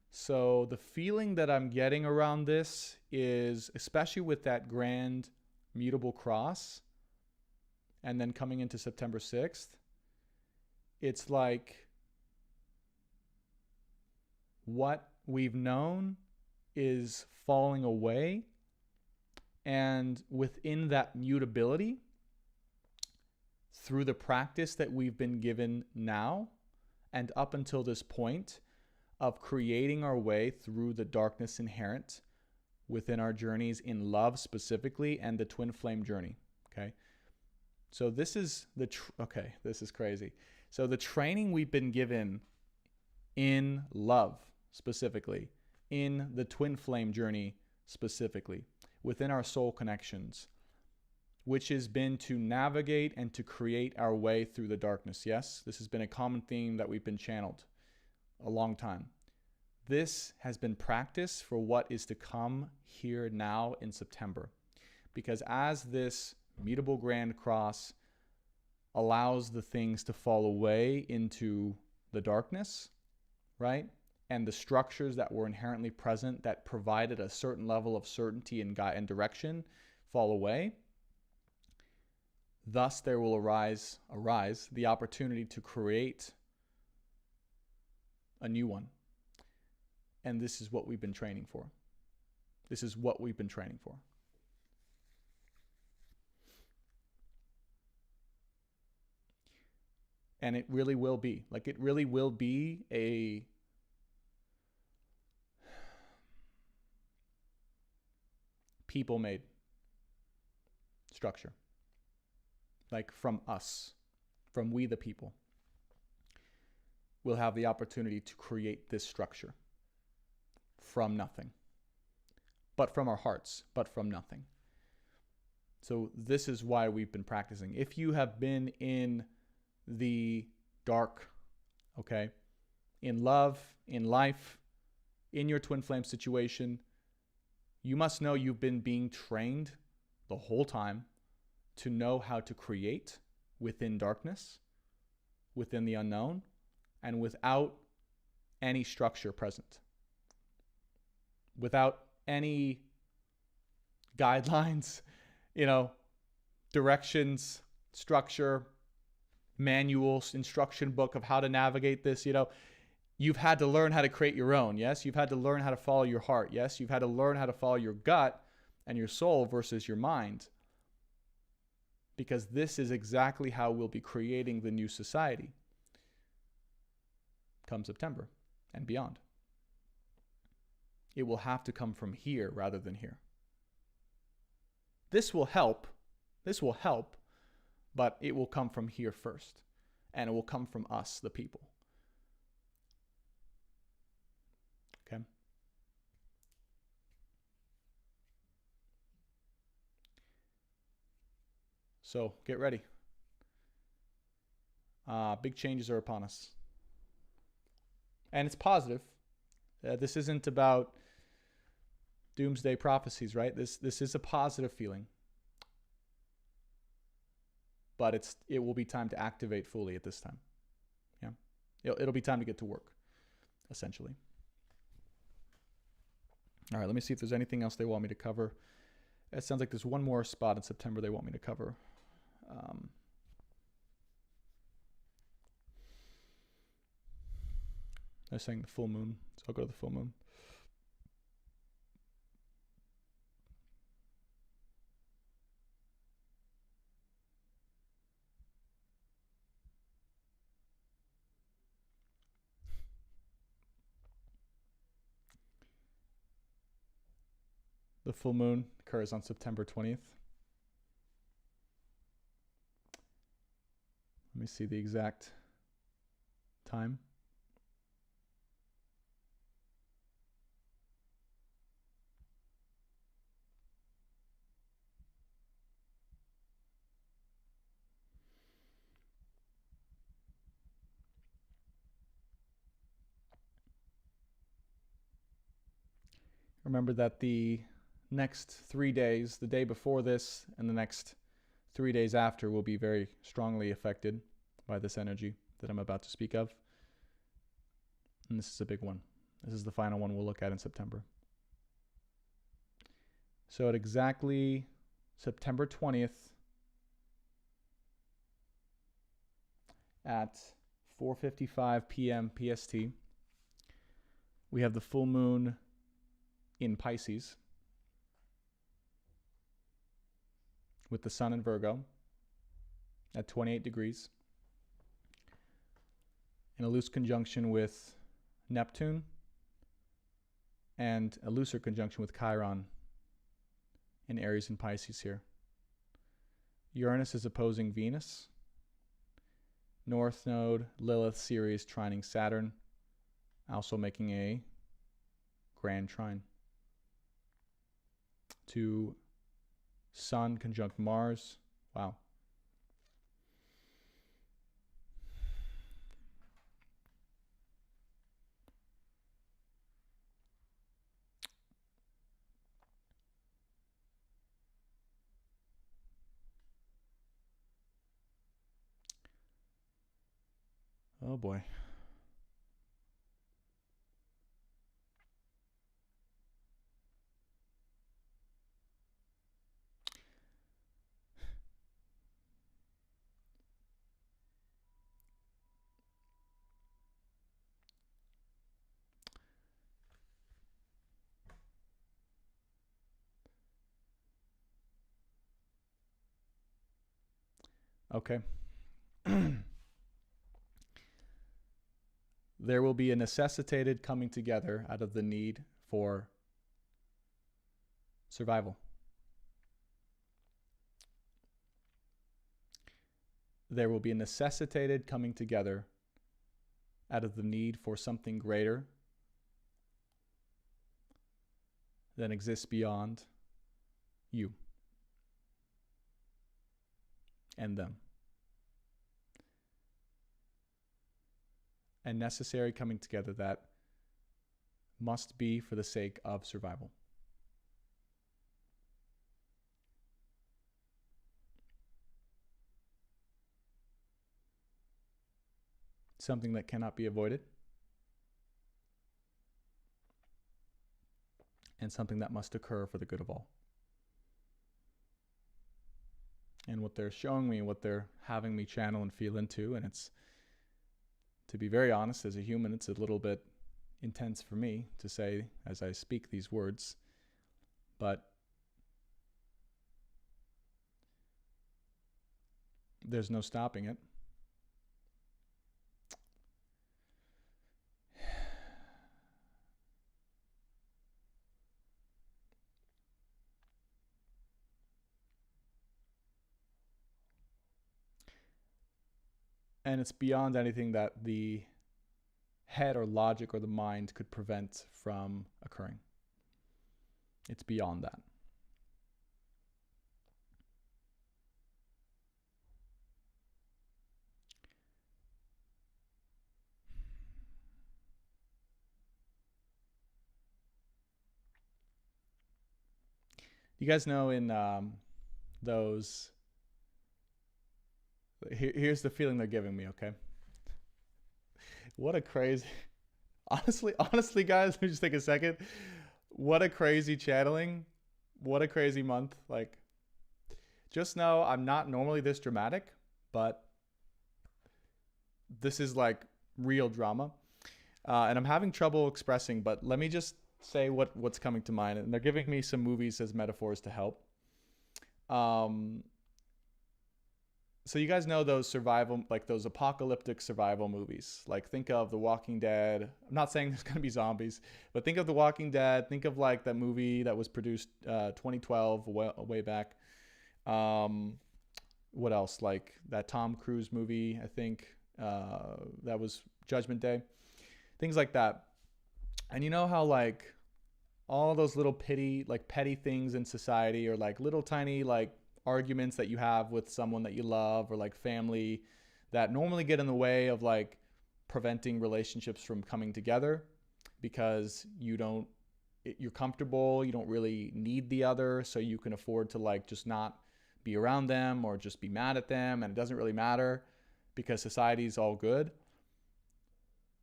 So the feeling that I'm getting around this is, especially with that grand mutable cross, and then coming into September 6th, it's like what we've known is falling away, and within that mutability, through the practice that we've been given now and up until this point of creating our way through the darkness inherent within our journeys in love specifically, and the twin flame journey. Okay. So this is this is crazy. So the training we've been given in love specifically, in the twin flame journey specifically, within our soul connections, which has been to navigate and to create our way through the darkness. Yes, this has been a common theme that we've been channeled a long time. This has been practice for what is to come here now in September. Because as this mutable grand cross allows the things to fall away into the darkness, right? And the structures that were inherently present that provided a certain level of certainty and direction fall away. Thus, there will arise the opportunity to create a new one. And this is what we've been training for. This is what we've been training for. And it really will be. Like, it really will be a people-made structure. Like, from us, from we the people, we'll have the opportunity to create this structure from nothing. But from our hearts, but from nothing. So this is why we've been practicing. If you have been in the dark, okay, in love, in life, in your twin flame situation, you must know you've been being trained the whole time to know how to create within darkness, within the unknown, and without any structure present, without any guidelines, directions, structure, manuals, instruction book of how to navigate this. You've had to learn how to create your own. Yes, you've had to learn how to follow your heart. Yes, you've had to learn how to follow your gut and your soul versus your mind. Because this is exactly how we'll be creating the new society come September and beyond. It will have to come from here rather than here. This will help, but it will come from here first. And it will come from us, the people. Okay? So, get ready. Big changes are upon us. And it's positive. This isn't about doomsday prophecies, right? This is a positive feeling. But it will be time to activate fully at this time. Yeah. It'll be time to get to work, essentially. All right, let me see if there's anything else they want me to cover. It sounds like there's one more spot in September they want me to cover. They're saying the full moon, so I'll go to the full moon. The full moon occurs on September 20th. Let me see the exact time. Remember that the next 3 days, the day before this and the next 3 days after, will be very strongly affected by this energy that I'm about to speak of. And this is a big one. This is the final one we'll look at in September. So at exactly September 20th at 4:55 p.m. PST, we have the full moon in Pisces with the sun in Virgo at 28 degrees in a loose conjunction with Neptune and a looser conjunction with Chiron in Aries and Pisces here. Uranus is opposing Venus. North Node, Lilith, Ceres trining Saturn, also making a grand trine to Sun conjunct Mars. Wow. Oh boy. Okay. There will be a necessitated coming together out of the need for survival. There will be a necessitated coming together out of the need for something greater than exists beyond you and them. And necessary coming together that must be for the sake of survival. Something that cannot be avoided, and something that must occur for the good of all. And what they're showing me, what they're having me channel and feel into, and it's, to be very honest, as a human, it's a little bit intense for me to say as I speak these words, but there's no stopping it. And it's beyond anything that the head or logic or the mind could prevent from occurring. It's beyond that. You guys know in those, here's the feeling they're giving me, okay? What a crazy, honestly, guys, let me just take a second. What a crazy channeling. What a crazy month. Like, just know I'm not normally this dramatic, but this is like real drama. And I'm having trouble expressing, but let me just say what's coming to mind. And they're giving me some movies as metaphors to help. So you guys know those survival, like those apocalyptic survival movies. Like think of The Walking Dead. I'm not saying there's going to be zombies, but think of The Walking Dead. Think of like that movie that was produced 2012, way back. What else? Like that Tom Cruise movie, I think that was Judgment Day. Things like that. And you know how like all those little petty things in society, or like little tiny like arguments that you have with someone that you love, or like family, that normally get in the way of like preventing relationships from coming together because you're comfortable, you don't really need the other, so you can afford to like just not be around them or just be mad at them, and it doesn't really matter because society's all good.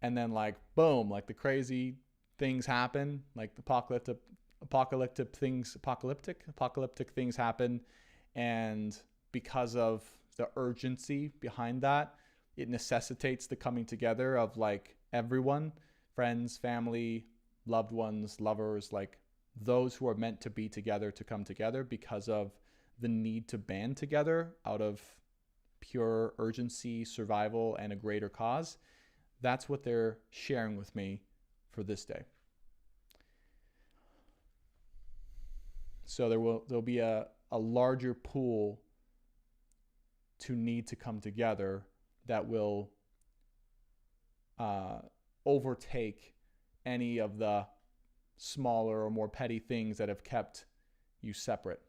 And then like boom, like the crazy things happen, like the apocalyptic things happen, and because of the urgency behind that, it necessitates the coming together of like everyone, friends, family, loved ones, lovers, like those who are meant to be together to come together because of the need to band together out of pure urgency, survival, and a greater cause. That's what they're sharing with me for this day. So there'll be a larger pool to need to come together that will overtake any of the smaller or more petty things that have kept you separate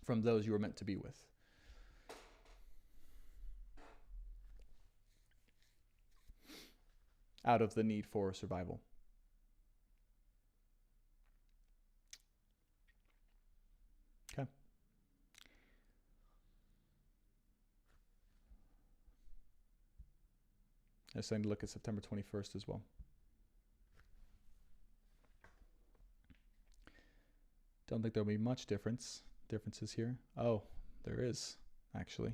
from those you were meant to be with. Out of the need for survival. Okay. I was saying to look at September 21st as well. Don't think there'll be much differences here. Oh, there is, actually.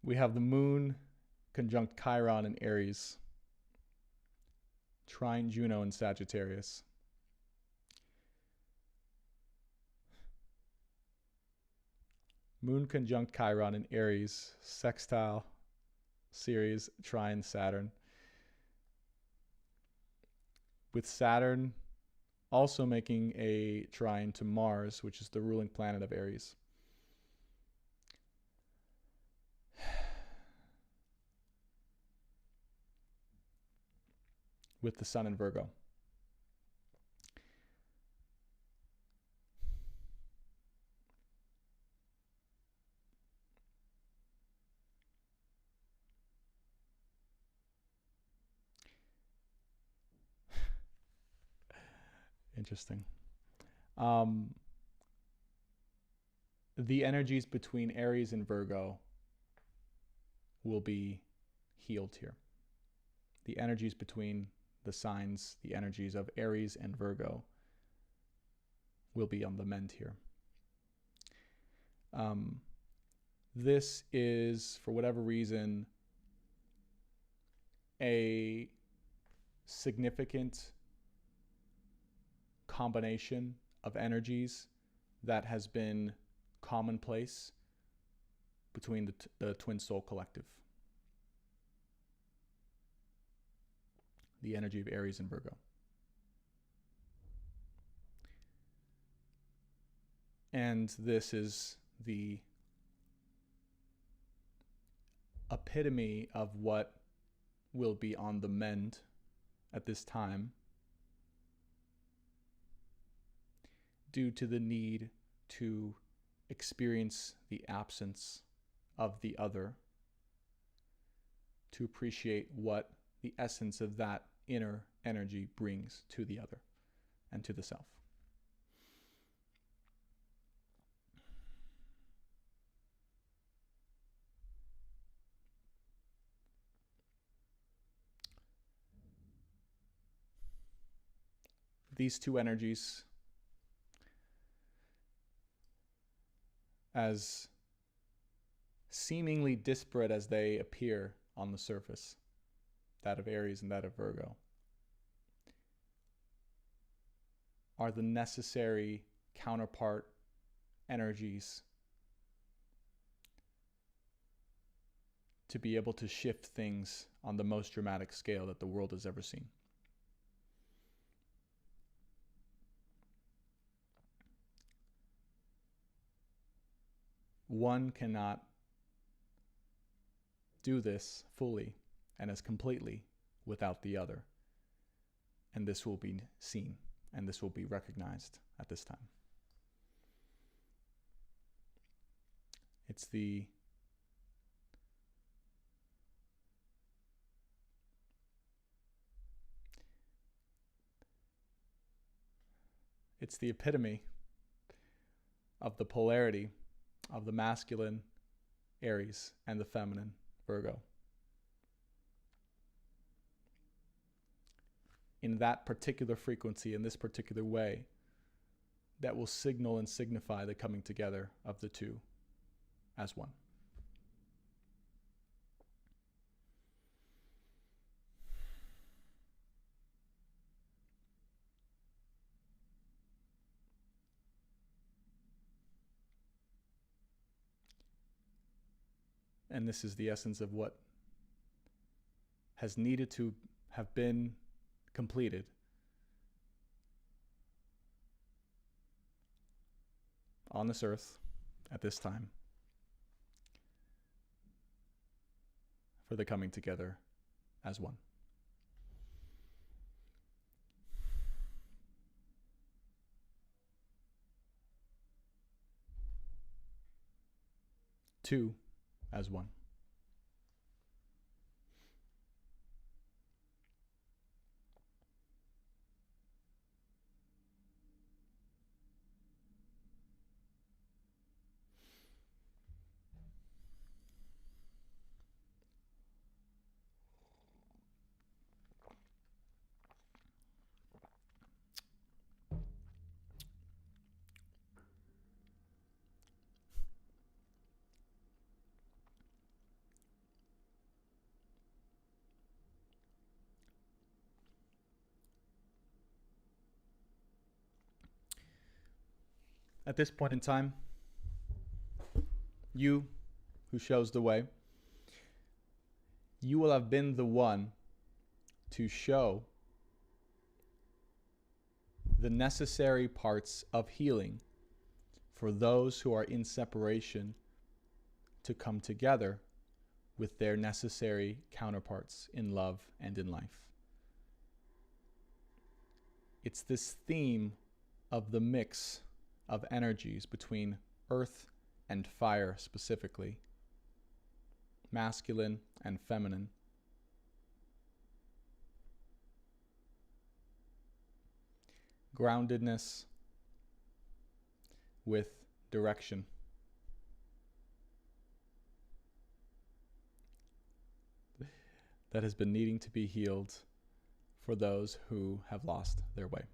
We have the moon conjunct Chiron in Aries, trine Juno in Sagittarius. Moon conjunct Chiron in Aries, sextile Ceres, trine Saturn. With Saturn also making a trine to Mars, which is the ruling planet of Aries. With the Sun in Virgo. Interesting. The energies between Aries and Virgo will be healed here. The energies between the signs, the energies of Aries and Virgo will be on the mend here. This is, for whatever reason, a significant combination of energies that has been commonplace between the Twin Soul Collective. The energy of Aries and Virgo. And this is the epitome of what will be on the mend at this time, due to the need to experience the absence of the other, to appreciate what the essence of that inner energy brings to the other and to the self. These two energies, as seemingly disparate as they appear on the surface, that of Aries and that of Virgo, are the necessary counterpart energies to be able to shift things on the most dramatic scale that the world has ever seen. One cannot do this fully and as completely without the other. And this will be seen and this will be recognized at this time. It's the epitome of the polarity of the masculine Aries and the feminine Virgo. In that particular frequency, in this particular way, that will signal and signify the coming together of the two as one. And this is the essence of what has needed to have been completed on this earth at this time for the coming together as one. Two as one. At this point in time, you who shows the way, you will have been the one to show the necessary parts of healing for those who are in separation to come together with their necessary counterparts in love and in life. It's this theme of the mix of energies between earth and fire specifically, masculine and feminine. Groundedness with direction. That has been needing to be healed for those who have lost their way.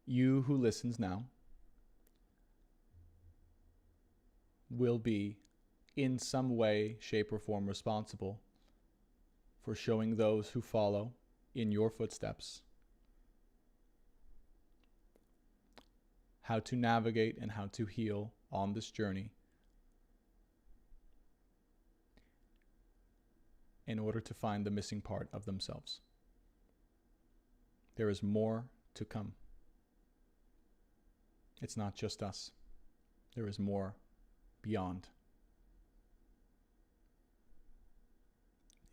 You who listens now will be in some way, shape, or form responsible for showing those who follow in your footsteps how to navigate and how to heal on this journey in order to find the missing part of themselves. There is more to come. It's not just us. There is more beyond.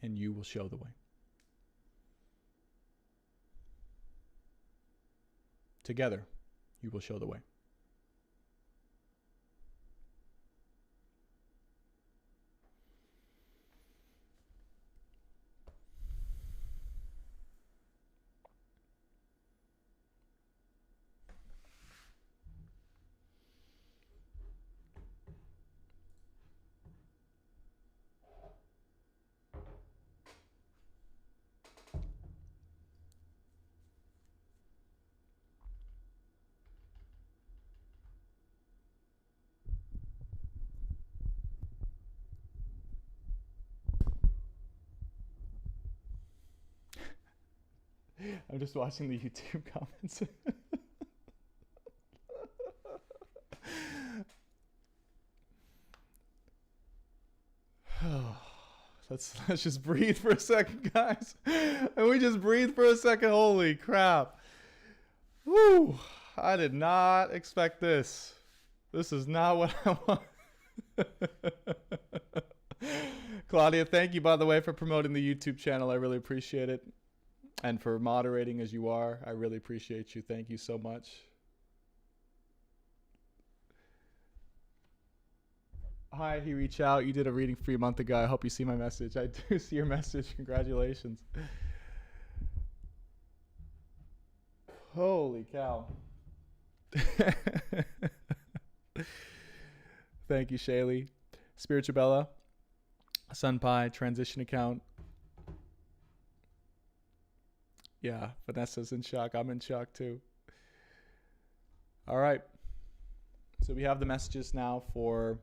And you will show the way. Together, you will show the way. I'm just watching the YouTube comments. Let's just breathe for a second, guys. And we just breathe for a second. Holy crap. Woo. I did not expect this. This is not what I want. Claudia, thank you, by the way, for promoting the YouTube channel. I really appreciate it. And for moderating as you are. I really appreciate you. Thank you so much. Hi, he reached out. You did a reading for you a month ago. I hope you see my message. I do see your message. Congratulations. Holy cow. Thank you, Shaylee. Spiritual Bella. Sun Pie. Transition account. Yeah, Vanessa's in shock. I'm in shock too. All right. So we have the messages now for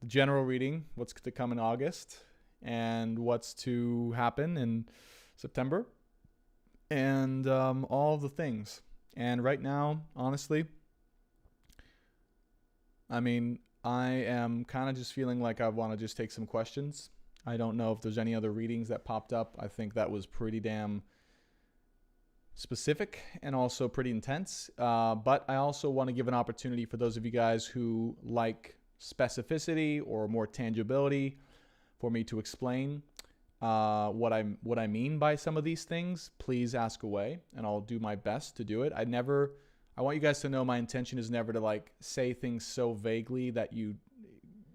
the general reading, what's to come in August, and what's to happen in September, and all the things. And right now, honestly, I mean, I am kind of just feeling like I want to just take some questions. I don't know if there's any other readings that popped up. I think that was pretty damn specific and also pretty intense. But I also want to give an opportunity for those of you guys who like specificity or more tangibility for me to explain what I mean by some of these things. Please ask away, and I'll do my best to do it. I want you guys to know my intention is never to like say things so vaguely that you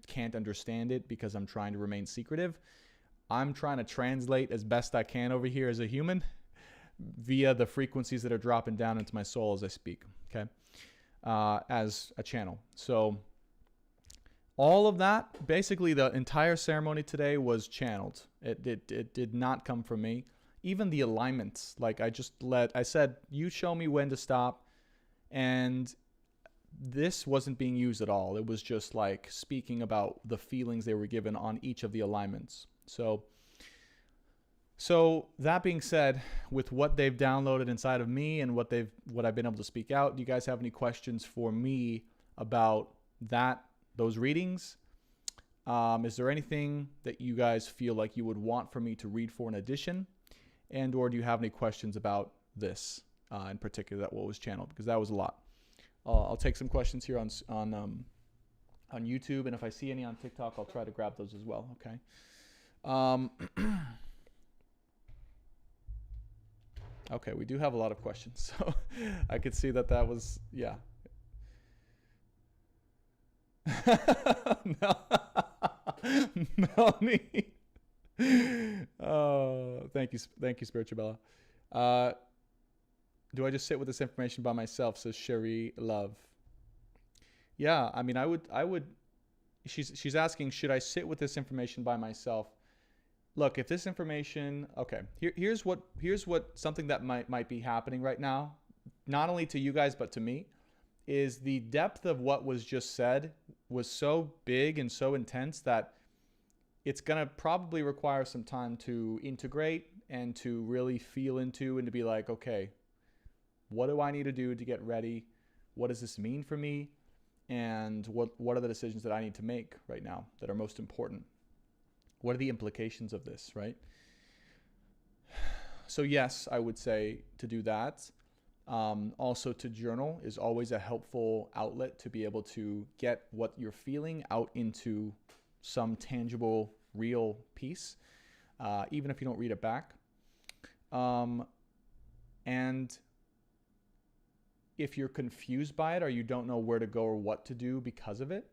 can't understand it, because I'm trying to remain secretive. I'm trying to translate as best I can over here as a human via the frequencies that are dropping down into my soul as I speak, okay? As a channel. So all of that, basically the entire ceremony today was channeled. It did not come from me. Even the alignments, like I said, you show me when to stop, and this wasn't being used at all. It was just like speaking about the feelings they were given on each of the alignments. So So that being said, with what they've downloaded inside of me and what I've been able to speak out, do you guys have any questions for me about those readings? Is there anything that you guys feel like you would want for me to read for an addition? And or do you have any questions about this in particular, that what was channeled? Because that was a lot. I'll take some questions here on YouTube, and if I see any on TikTok, I'll try to grab those as well. Okay. Okay, we do have a lot of questions, so I could see that was, yeah. Melanie. Oh, thank you, Spiritual Bella. Do I just sit with this information by myself? Says Sherry Love. Yeah, I mean, I would. She's asking, should I sit with this information by myself? Look, if this information, okay, here's what something that might be happening right now, not only to you guys but to me, is the depth of what was just said was so big and so intense that it's gonna probably require some time to integrate and to really feel into and to be like, okay, what do I need to do to get ready? What does this mean for me? And what are the decisions that I need to make right now that are most important? What are the implications of this, right? So yes, I would say to do that. Also to journal is always a helpful outlet to be able to get what you're feeling out into some tangible, real piece, even if you don't read it back. And if you're confused by it or you don't know where to go or what to do because of it,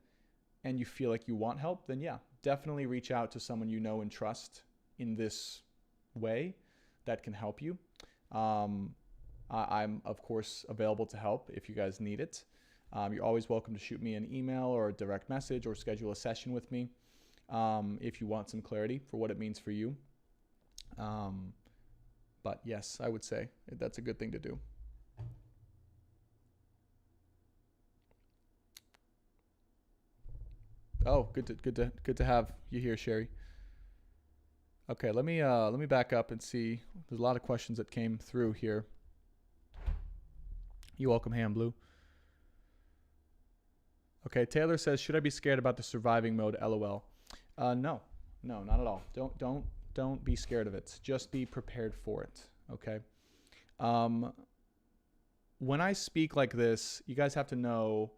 and you feel like you want help, then yeah, definitely reach out to someone you know and trust in this way that can help you. I'm, of course, available to help if you guys need it. You're always welcome to shoot me an email or a direct message or schedule a session with me if you want some clarity for what it means for you. But yes, I would say that's a good thing to do. Oh, good to have you here, Sherry. Okay, let me back up and see. There's a lot of questions that came through here. You're welcome, Ham Blue. Okay, Taylor says, should I be scared about the surviving mode? LOL. No, not at all. Don't be scared of it. Just be prepared for it. Okay. When I speak like this, you guys have to know,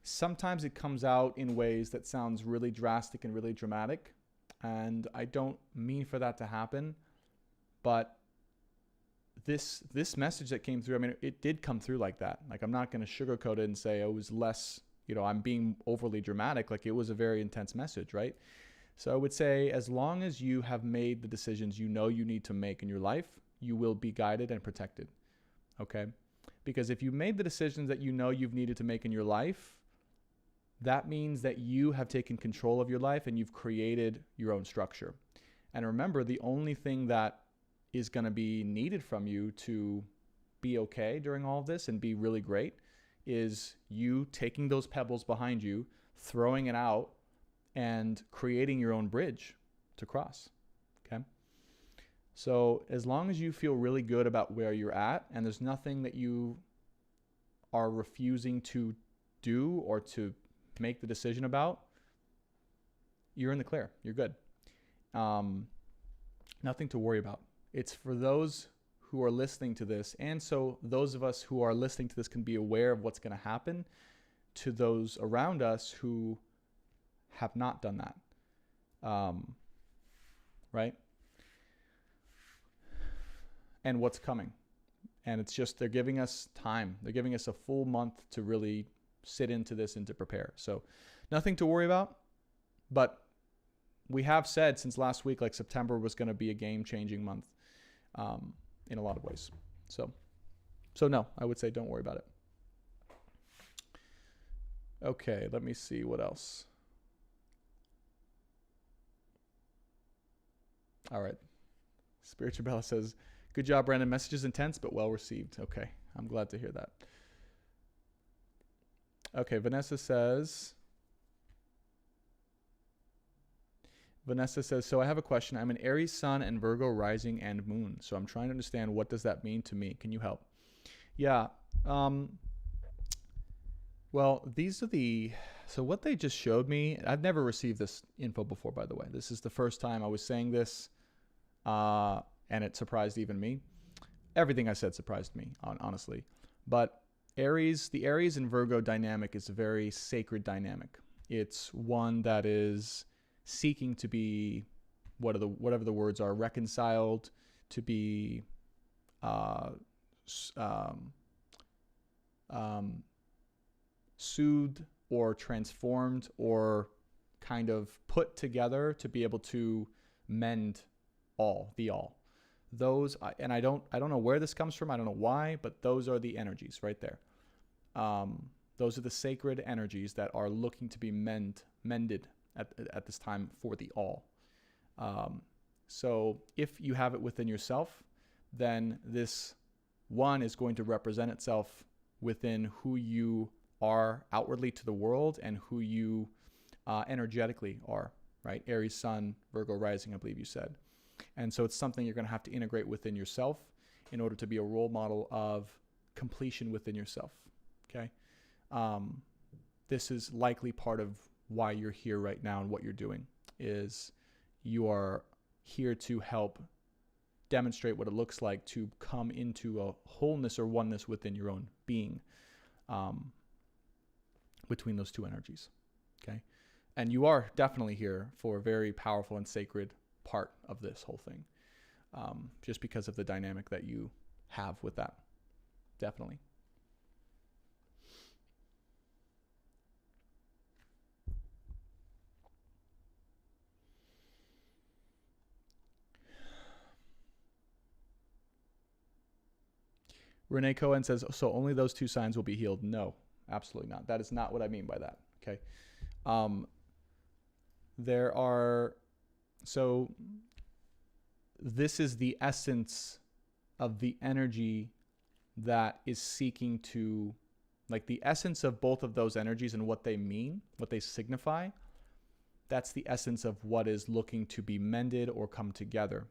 sometimes it comes out in ways that sounds really drastic and really dramatic, and I don't mean for that to happen, but this message that came through, I mean, it did come through like that. Like, I'm not going to sugarcoat it and say it was less, I'm being overly dramatic. Like, it was a very intense message, right? So I would say, as long as you have made the decisions you need to make in your life, you will be guided and protected. Okay? Because if you made the decisions that you've needed to make in your life, that means that you have taken control of your life and you've created your own structure. And remember, the only thing that is going to be needed from you to be okay during all of this and be really great is you taking those pebbles behind you, throwing it out, and creating your own bridge to cross. Okay? So as long as you feel really good about where you're at and there's nothing that you are refusing to do or to make the decision about, you're in the clear. You're good. Nothing to worry about. It's for those who are listening to this, and so those of us who are listening to this can be aware of what's going to happen to those around us who have not done that. Right? And what's coming. And it's just, they're giving us time. They're giving us a full month to really sit into this and to prepare. So nothing to worry about, but we have said since last week, like, September was going to be a game-changing month in a lot of ways. So no, I would say don't worry about it. Okay, let me see what else. All right. Spiritual Bella says, good job, Brandon. Message is intense, but well received. Okay, I'm glad to hear that. Okay, Vanessa says, Vanessa says, so I have a question. I'm an Aries sun and Virgo rising and moon. So I'm trying to understand, what does that mean to me? Can you help? Yeah. Well, these are so what they just showed me, I've never received this info before, by the way. This is the first time I was saying this, and it surprised even me. Everything I said surprised me, honestly. But the Aries and Virgo dynamic is a very sacred dynamic. It's one that is seeking to be, whatever the words are, reconciled, to be soothed or transformed or kind of put together to be able to mend the all. Those, and I don't know where this comes from. I don't know why, but those are the energies right there. Those are the sacred energies that are looking to be mended at this time for the all. So if you have it within yourself, then this one is going to represent itself within who you are outwardly to the world and who you energetically are, right? Aries sun, Virgo rising, I believe you said. And so it's something you're going to have to integrate within yourself in order to be a role model of completion within yourself, okay? This is likely part of why you're here right now, and what you're doing is you are here to help demonstrate what it looks like to come into a wholeness or oneness within your own being, between those two energies, okay? And you are definitely here for a very powerful and sacred part of this whole thing, just because of the dynamic that you have with that, definitely. Renee Cohen says, so only those two signs will be healed. No, absolutely not. That is not what I mean by that. Okay. So this is the essence of the energy that is seeking to, like, the essence of both of those energies and what they mean, what they signify. That's the essence of what is looking to be mended or come together.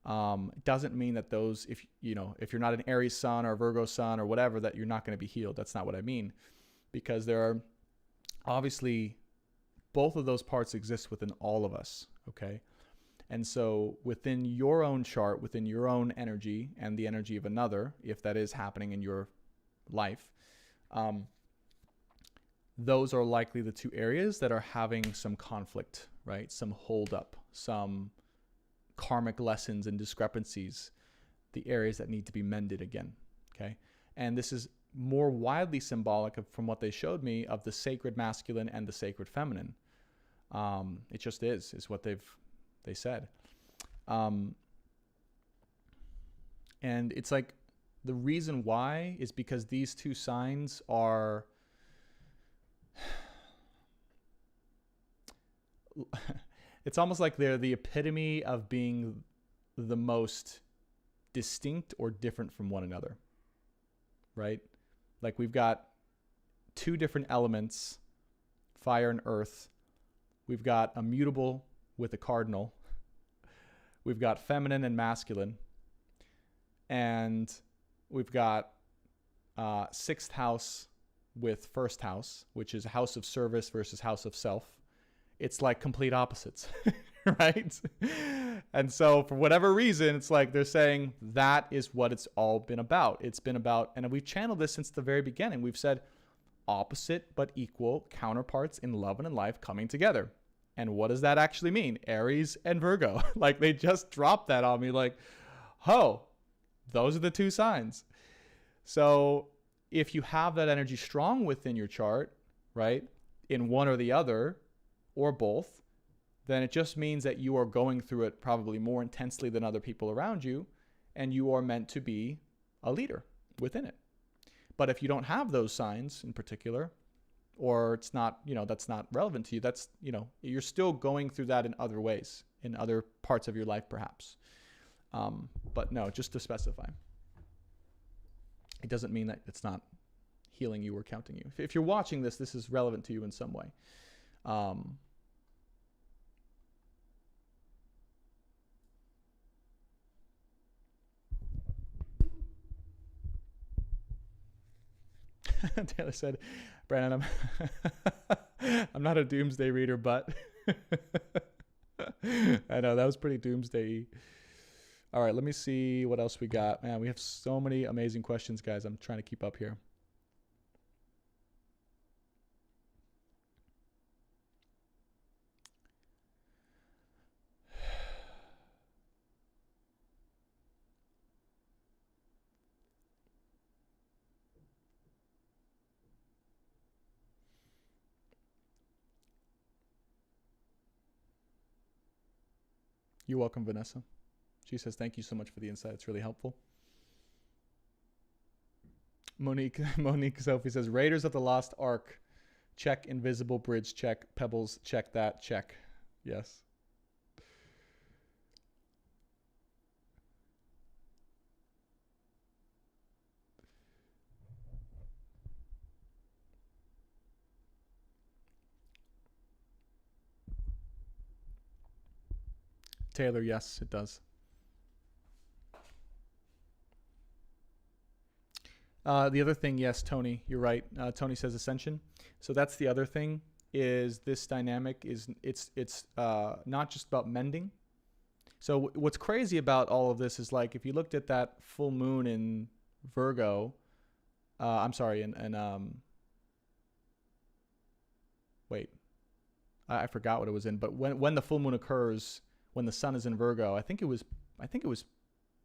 It doesn't mean that those, if you're not an Aries sun or Virgo sun or whatever, that you're not going to be healed. That's not what I mean, because there are obviously both of those parts exist within all of us. Okay. And so within your own chart, within your own energy and the energy of another, if that is happening in your life, those are likely the two areas that are having some conflict, right? Some holdup, some karmic lessons and discrepancies, the areas that need to be mended again, okay? And this is more widely symbolic of, from what they showed me, of the sacred masculine and the sacred feminine. It just is what they said. And it's like, the reason why is because these two signs are it's almost like they're the epitome of being the most distinct or different from one another, right? Like, we've got two different elements, fire and earth. We've got a mutable with a cardinal. We've got feminine and masculine. And we've got sixth house with first house, which is a house of service versus house of self. It's like complete opposites, right? And so for whatever reason, it's like they're saying that is what it's all been about. It's been about, and we've channeled this since the very beginning. We've said opposite but equal counterparts in love and in life coming together. And what does that actually mean? Aries and Virgo. Like, they just dropped that on me, like, oh, those are the two signs. So if you have that energy strong within your chart, right, in one or the other, or both, then it just means that you are going through it probably more intensely than other people around you, and you are meant to be a leader within it. But if you don't have those signs in particular, or it's not, that's not relevant to you, that's, you're still going through that in other ways, in other parts of your life perhaps. But no, just to specify, it doesn't mean that it's not healing you or counting you. If you're watching this, this is relevant to you in some way. Taylor said, Brandon, I'm not a doomsday reader, but I know that was pretty doomsday-y. All right, let me see what else we got. Man, we have so many amazing questions, guys. I'm trying to keep up here. You're welcome, Vanessa. She says, thank you so much for the insight. It's really helpful. Monique Sophie says, Raiders of the Lost Ark. Check Invisible Bridge. Check Pebbles. Check that. Check. Yes. Taylor, yes, it does. The other thing, yes, Tony, you're right. Tony says ascension. So that's the other thing, is this dynamic is it's not just about mending. So what's crazy about all of this is, like, if you looked at that full moon in Virgo, wait, I forgot what it was in, but when the full moon occurs, when the sun is in Virgo, I think it was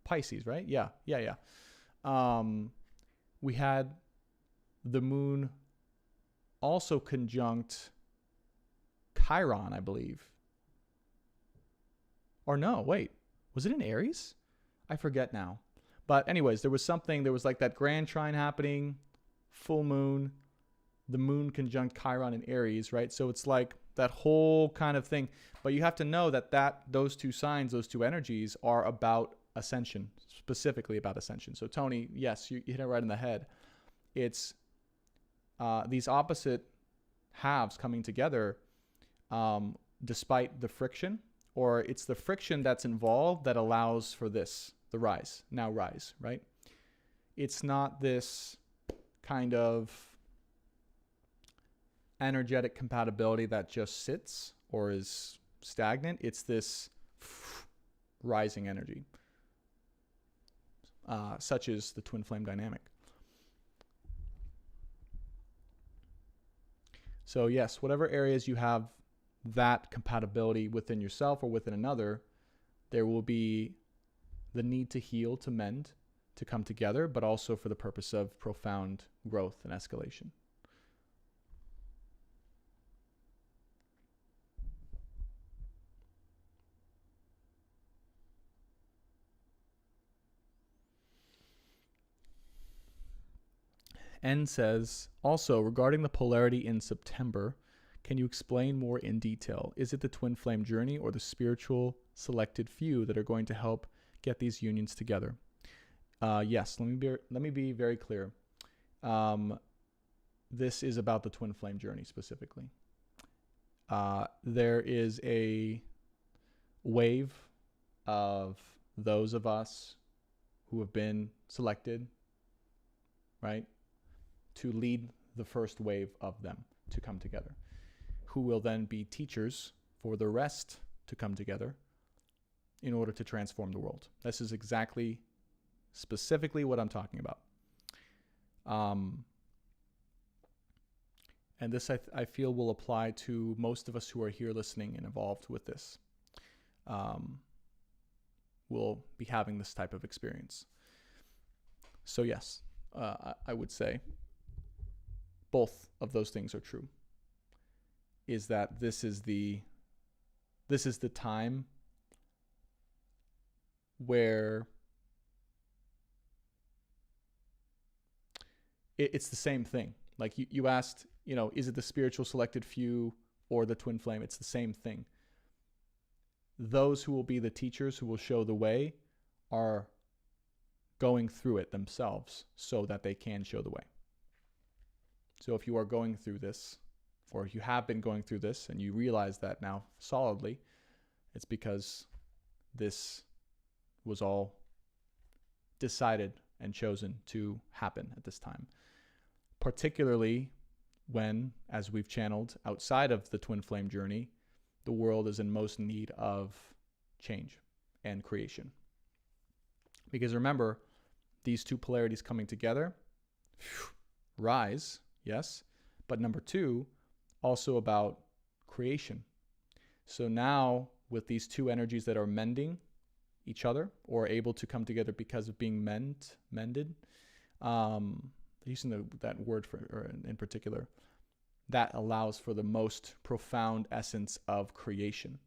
Pisces, right? Yeah. We had the moon also conjunct Chiron, I believe. Or no, wait, was it in Aries? I forget now. But anyways, there was like that grand trine happening, full moon, the moon conjunct Chiron in Aries, right? So it's like that whole kind of thing. But you have to know that those two signs, those two energies are about ascension, specifically about ascension. So Tony, yes, you hit it right in the head. It's these opposite halves coming together despite the friction, or it's the friction that's involved that allows for this, the rise, right? It's not this kind of energetic compatibility that just sits or is stagnant. It's this rising energy, such as the twin flame dynamic. So yes, whatever areas you have that compatibility within yourself or within another, there will be the need to heal, to mend, to come together, but also for the purpose of profound growth and escalation. N says, also, regarding the polarity in September, can you explain more in detail? Is it the twin flame journey or the spiritual selected few that are going to help get these unions together? Yes, let me be very clear. This is about the twin flame journey specifically. There is a wave of those of us who have been selected, right, to lead the first wave of them to come together, who will then be teachers for the rest to come together in order to transform the world. This is specifically what I'm talking about. And this, I feel, will apply to most of us who are here listening and involved with this. Will be having this type of experience. So yes, I would say both of those things are true. Is that this is the time where it's the same thing. Like you asked, is it the spiritual selected few or the twin flame? It's the same thing. Those who will be the teachers, who will show the way, are going through it themselves so that they can show the way. So if you are going through this, or if you have been going through this and you realize that now solidly, it's because this was all decided and chosen to happen at this time. particularly when, as we've channeled outside of the twin flame journey, the world is in most need of change and creation. Because remember, these two polarities coming together, rise, yes, but number two, also about creation. So now with these two energies that are mending each other or able to come together because of being mended, using that word in particular, that allows for the most profound essence of creation.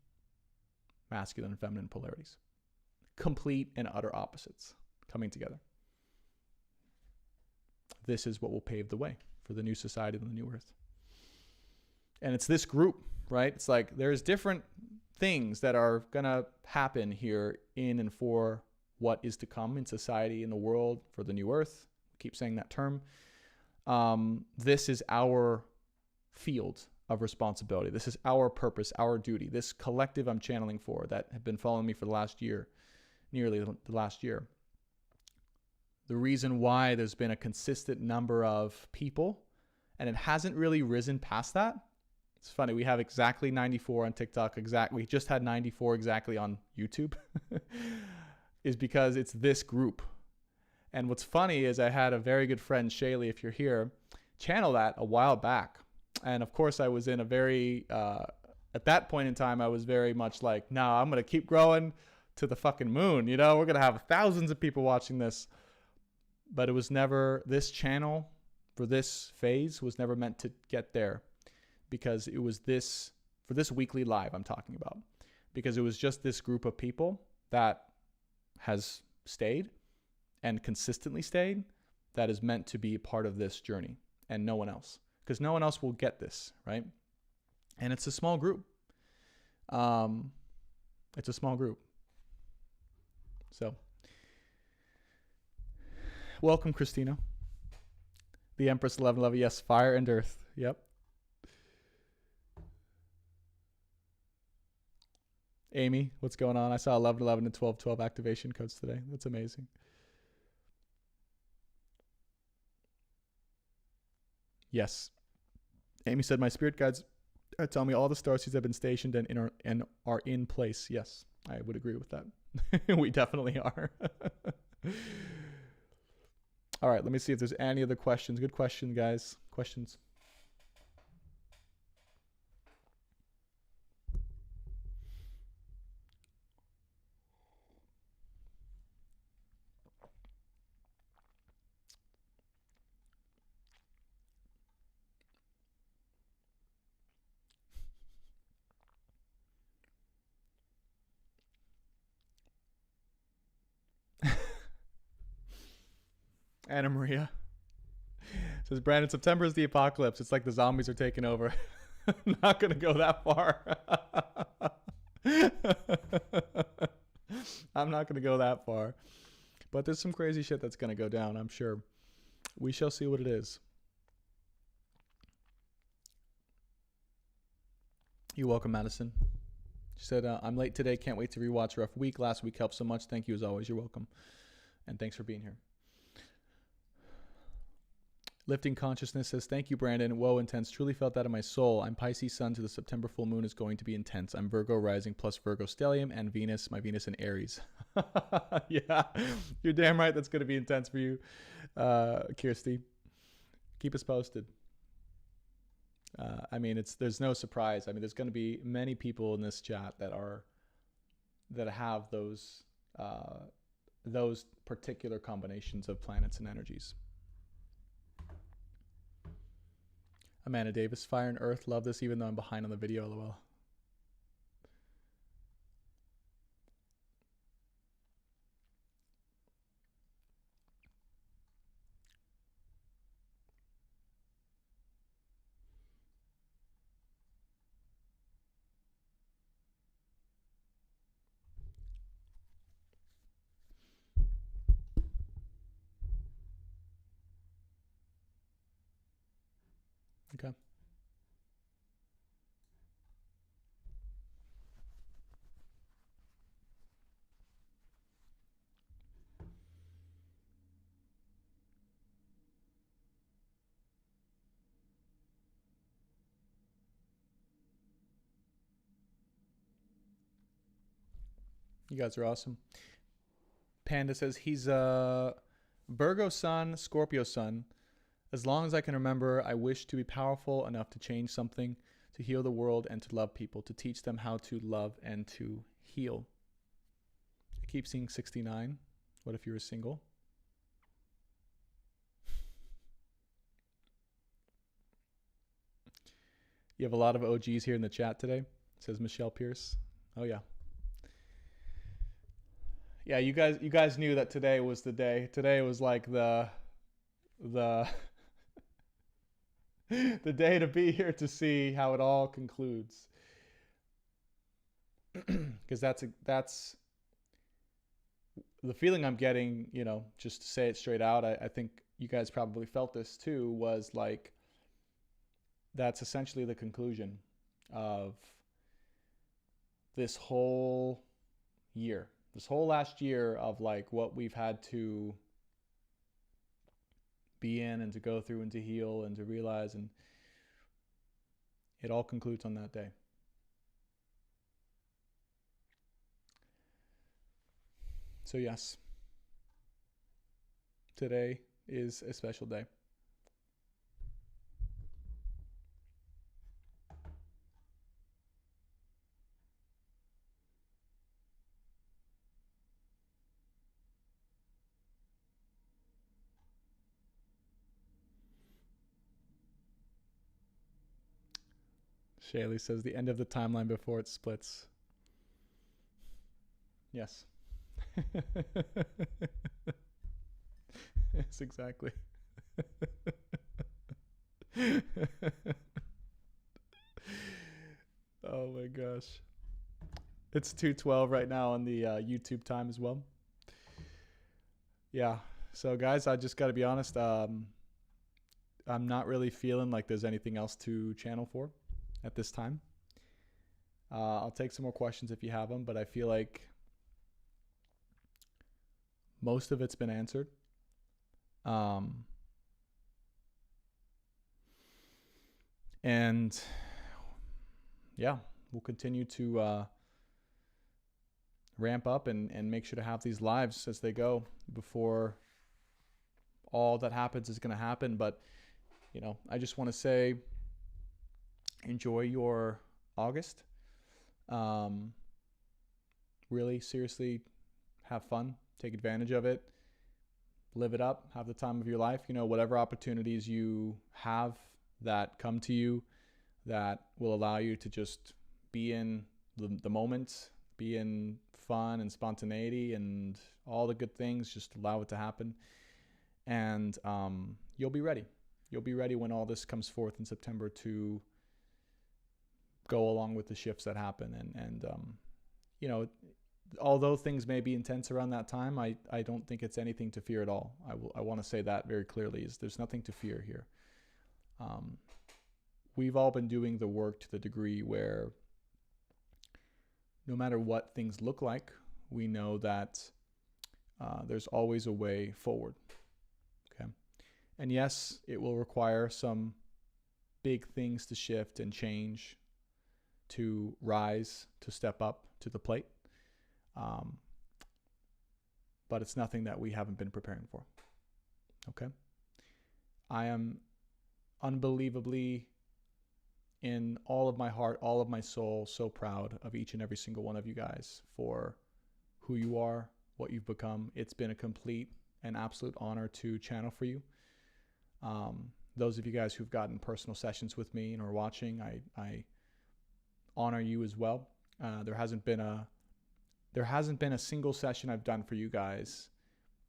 Masculine and feminine polarities. Complete and utter opposites coming together. This is what will pave the way for the new society and the new earth. And it's this group, right? It's like there's different things that are going to happen here in and for what is to come in society, in the world, for the new earth. Keep saying that term. This is our field of responsibility. This is our purpose, our duty, this collective I'm channeling for that have been following me for the last year, nearly the last year. The reason why there's been a consistent number of people and it hasn't really risen past that. It's funny. We have exactly 94 on TikTok. We just had 94 exactly on YouTube is because it's this group. And what's funny is I had a very good friend, Shaylee, if you're here, channel that a while back. And of course I was in a very, at that point in time, I was very much like, no, I'm going to keep growing to the fucking moon. You know, we're going to have thousands of people watching this. But it was never, this channel for this phase was never meant to get there because it was this, for this weekly live I'm talking about, because it was just this group of people that has stayed and consistently stayed that is meant to be a part of this journey and no one else, because no one else will get this, right? And it's a small group. It's a small group. So welcome, Christina. The Empress 1111. Yes, fire and earth. Yep. Amy, what's going on? I saw 1111 and 1212 activation codes today. That's amazing. Yes. Amy said, my spirit guides are telling me all the starseeds have been stationed and are in place. Yes, I would agree with that. We definitely are. All right, let me see if there's any other questions. Good question, guys. Questions? Anna Maria says, Brandon, September is the apocalypse. It's like the zombies are taking over. I'm not going to go that far. I'm not going to go that far. But there's some crazy shit that's going to go down, I'm sure. We shall see what it is. You're welcome, Madison. She said, I'm late today. Can't wait to rewatch Rough Week. Last week helped so much. Thank you as always. You're welcome. And thanks for being here. Lifting Consciousness says, thank you, Brandon. Whoa, intense. Truly felt that in my soul. I'm Pisces sun, so the September full moon is going to be intense. I'm Virgo rising plus Virgo stellium and Venus, my Venus in Aries. Yeah, you're damn right that's going to be intense for you, Kirsty. Keep us posted. I mean, there's no surprise. I mean, there's going to be many people in this chat that have those particular combinations of planets and energies. Amanda Davis, Fire and Earth. Love this, even though I'm behind on the video, lol. Okay. You guys are awesome. Panda says he's a Virgo sun, Scorpio sun. As long as I can remember, I wish to be powerful enough to change something, to heal the world and to love people, to teach them how to love and to heal. I keep seeing 69. What if you were single? You have a lot of OGs here in the chat today, says Michelle Pierce. Oh yeah. Yeah, you guys knew that today was the day. Today was like the the day to be here to see how it all concludes. Because that's the feeling I'm getting, you know, just to say it straight out. I think you guys probably felt this too, was like, that's essentially the conclusion of this whole year, this whole last year of like what we've had to be in and to go through and to heal and to realize, and it all concludes on that day. So yes, today is a special day. Shaylee says the end of the timeline before it splits. Yes. Yes, exactly. Oh my gosh. It's 2:12 right now on the YouTube time as well. Yeah. So guys, I just got to be honest. I'm not really feeling like there's anything else to channel for at this time. I'll take some more questions if you have them, but I feel like most of it's been answered. And yeah, we'll continue to ramp up and make sure to have these lives as they go before all that happens is going to happen. But, you know, I just want to say, enjoy your August. Really, seriously, have fun. Take advantage of it. Live it up. Have the time of your life. You know, whatever opportunities you have that come to you that will allow you to just be in the moment, be in fun and spontaneity and all the good things, just allow it to happen. And you'll be ready. You'll be ready when all this comes forth in September to go along with the shifts that happen. And you know, although things may be intense around that time, I don't think it's anything to fear at all. I want to say that very clearly, is there's nothing to fear here. We've all been doing the work to the degree where no matter what things look like, we know that there's always a way forward. Okay. And yes, it will require some big things to shift and change, to rise, to step up to the plate. But it's nothing that we haven't been preparing for. Okay. I am unbelievably, in all of my heart, all of my soul, so proud of each and every single one of you guys for who you are, what you've become. It's been a complete and absolute honor to channel for you. Those of you guys who've gotten personal sessions with me and are watching, I honor you as well. There hasn't been a single session I've done for you guys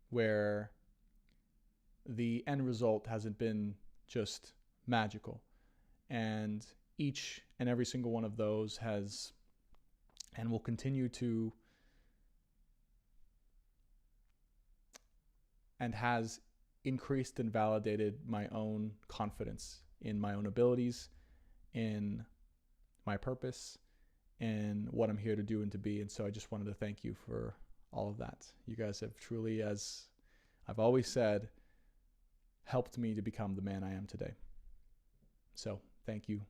where the end result hasn't been just magical. And each and every single one of those has and will continue to and has increased and validated my own confidence in my own abilities, in my purpose, in what I'm here to do and to be. And so I just wanted to thank you for all of that. You guys have truly, as I've always said, helped me to become the man I am today. So thank you.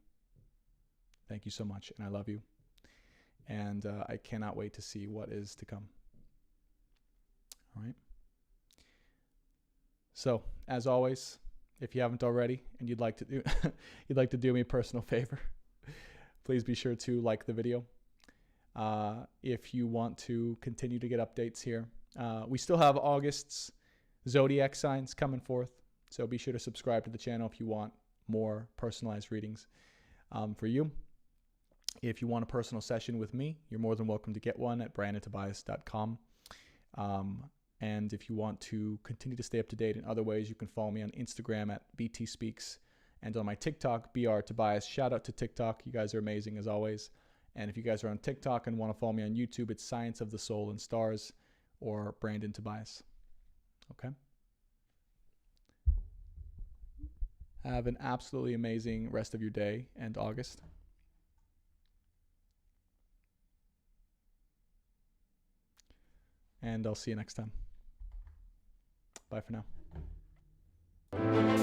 Thank you so much. And I love you. and I cannot wait to see what is to come. All right. So, as always, if you haven't already and you'd like to do me a personal favor, please be sure to like the video. If you want to continue to get updates here, we still have August's zodiac signs coming forth, so be sure to subscribe to the channel if you want more personalized readings for you. If you want a personal session with me, you're more than welcome to get one at brandontobias.com. And if you want to continue to stay up to date in other ways, you can follow me on Instagram at btspeaks and on my TikTok, brtobias. Shout out to TikTok. You guys are amazing as always. And if you guys are on TikTok and want to follow me on YouTube, it's Science of the Soul and Stars or Brandon Tobias. Okay? Have an absolutely amazing rest of your day and August. And I'll see you next time. Bye for now.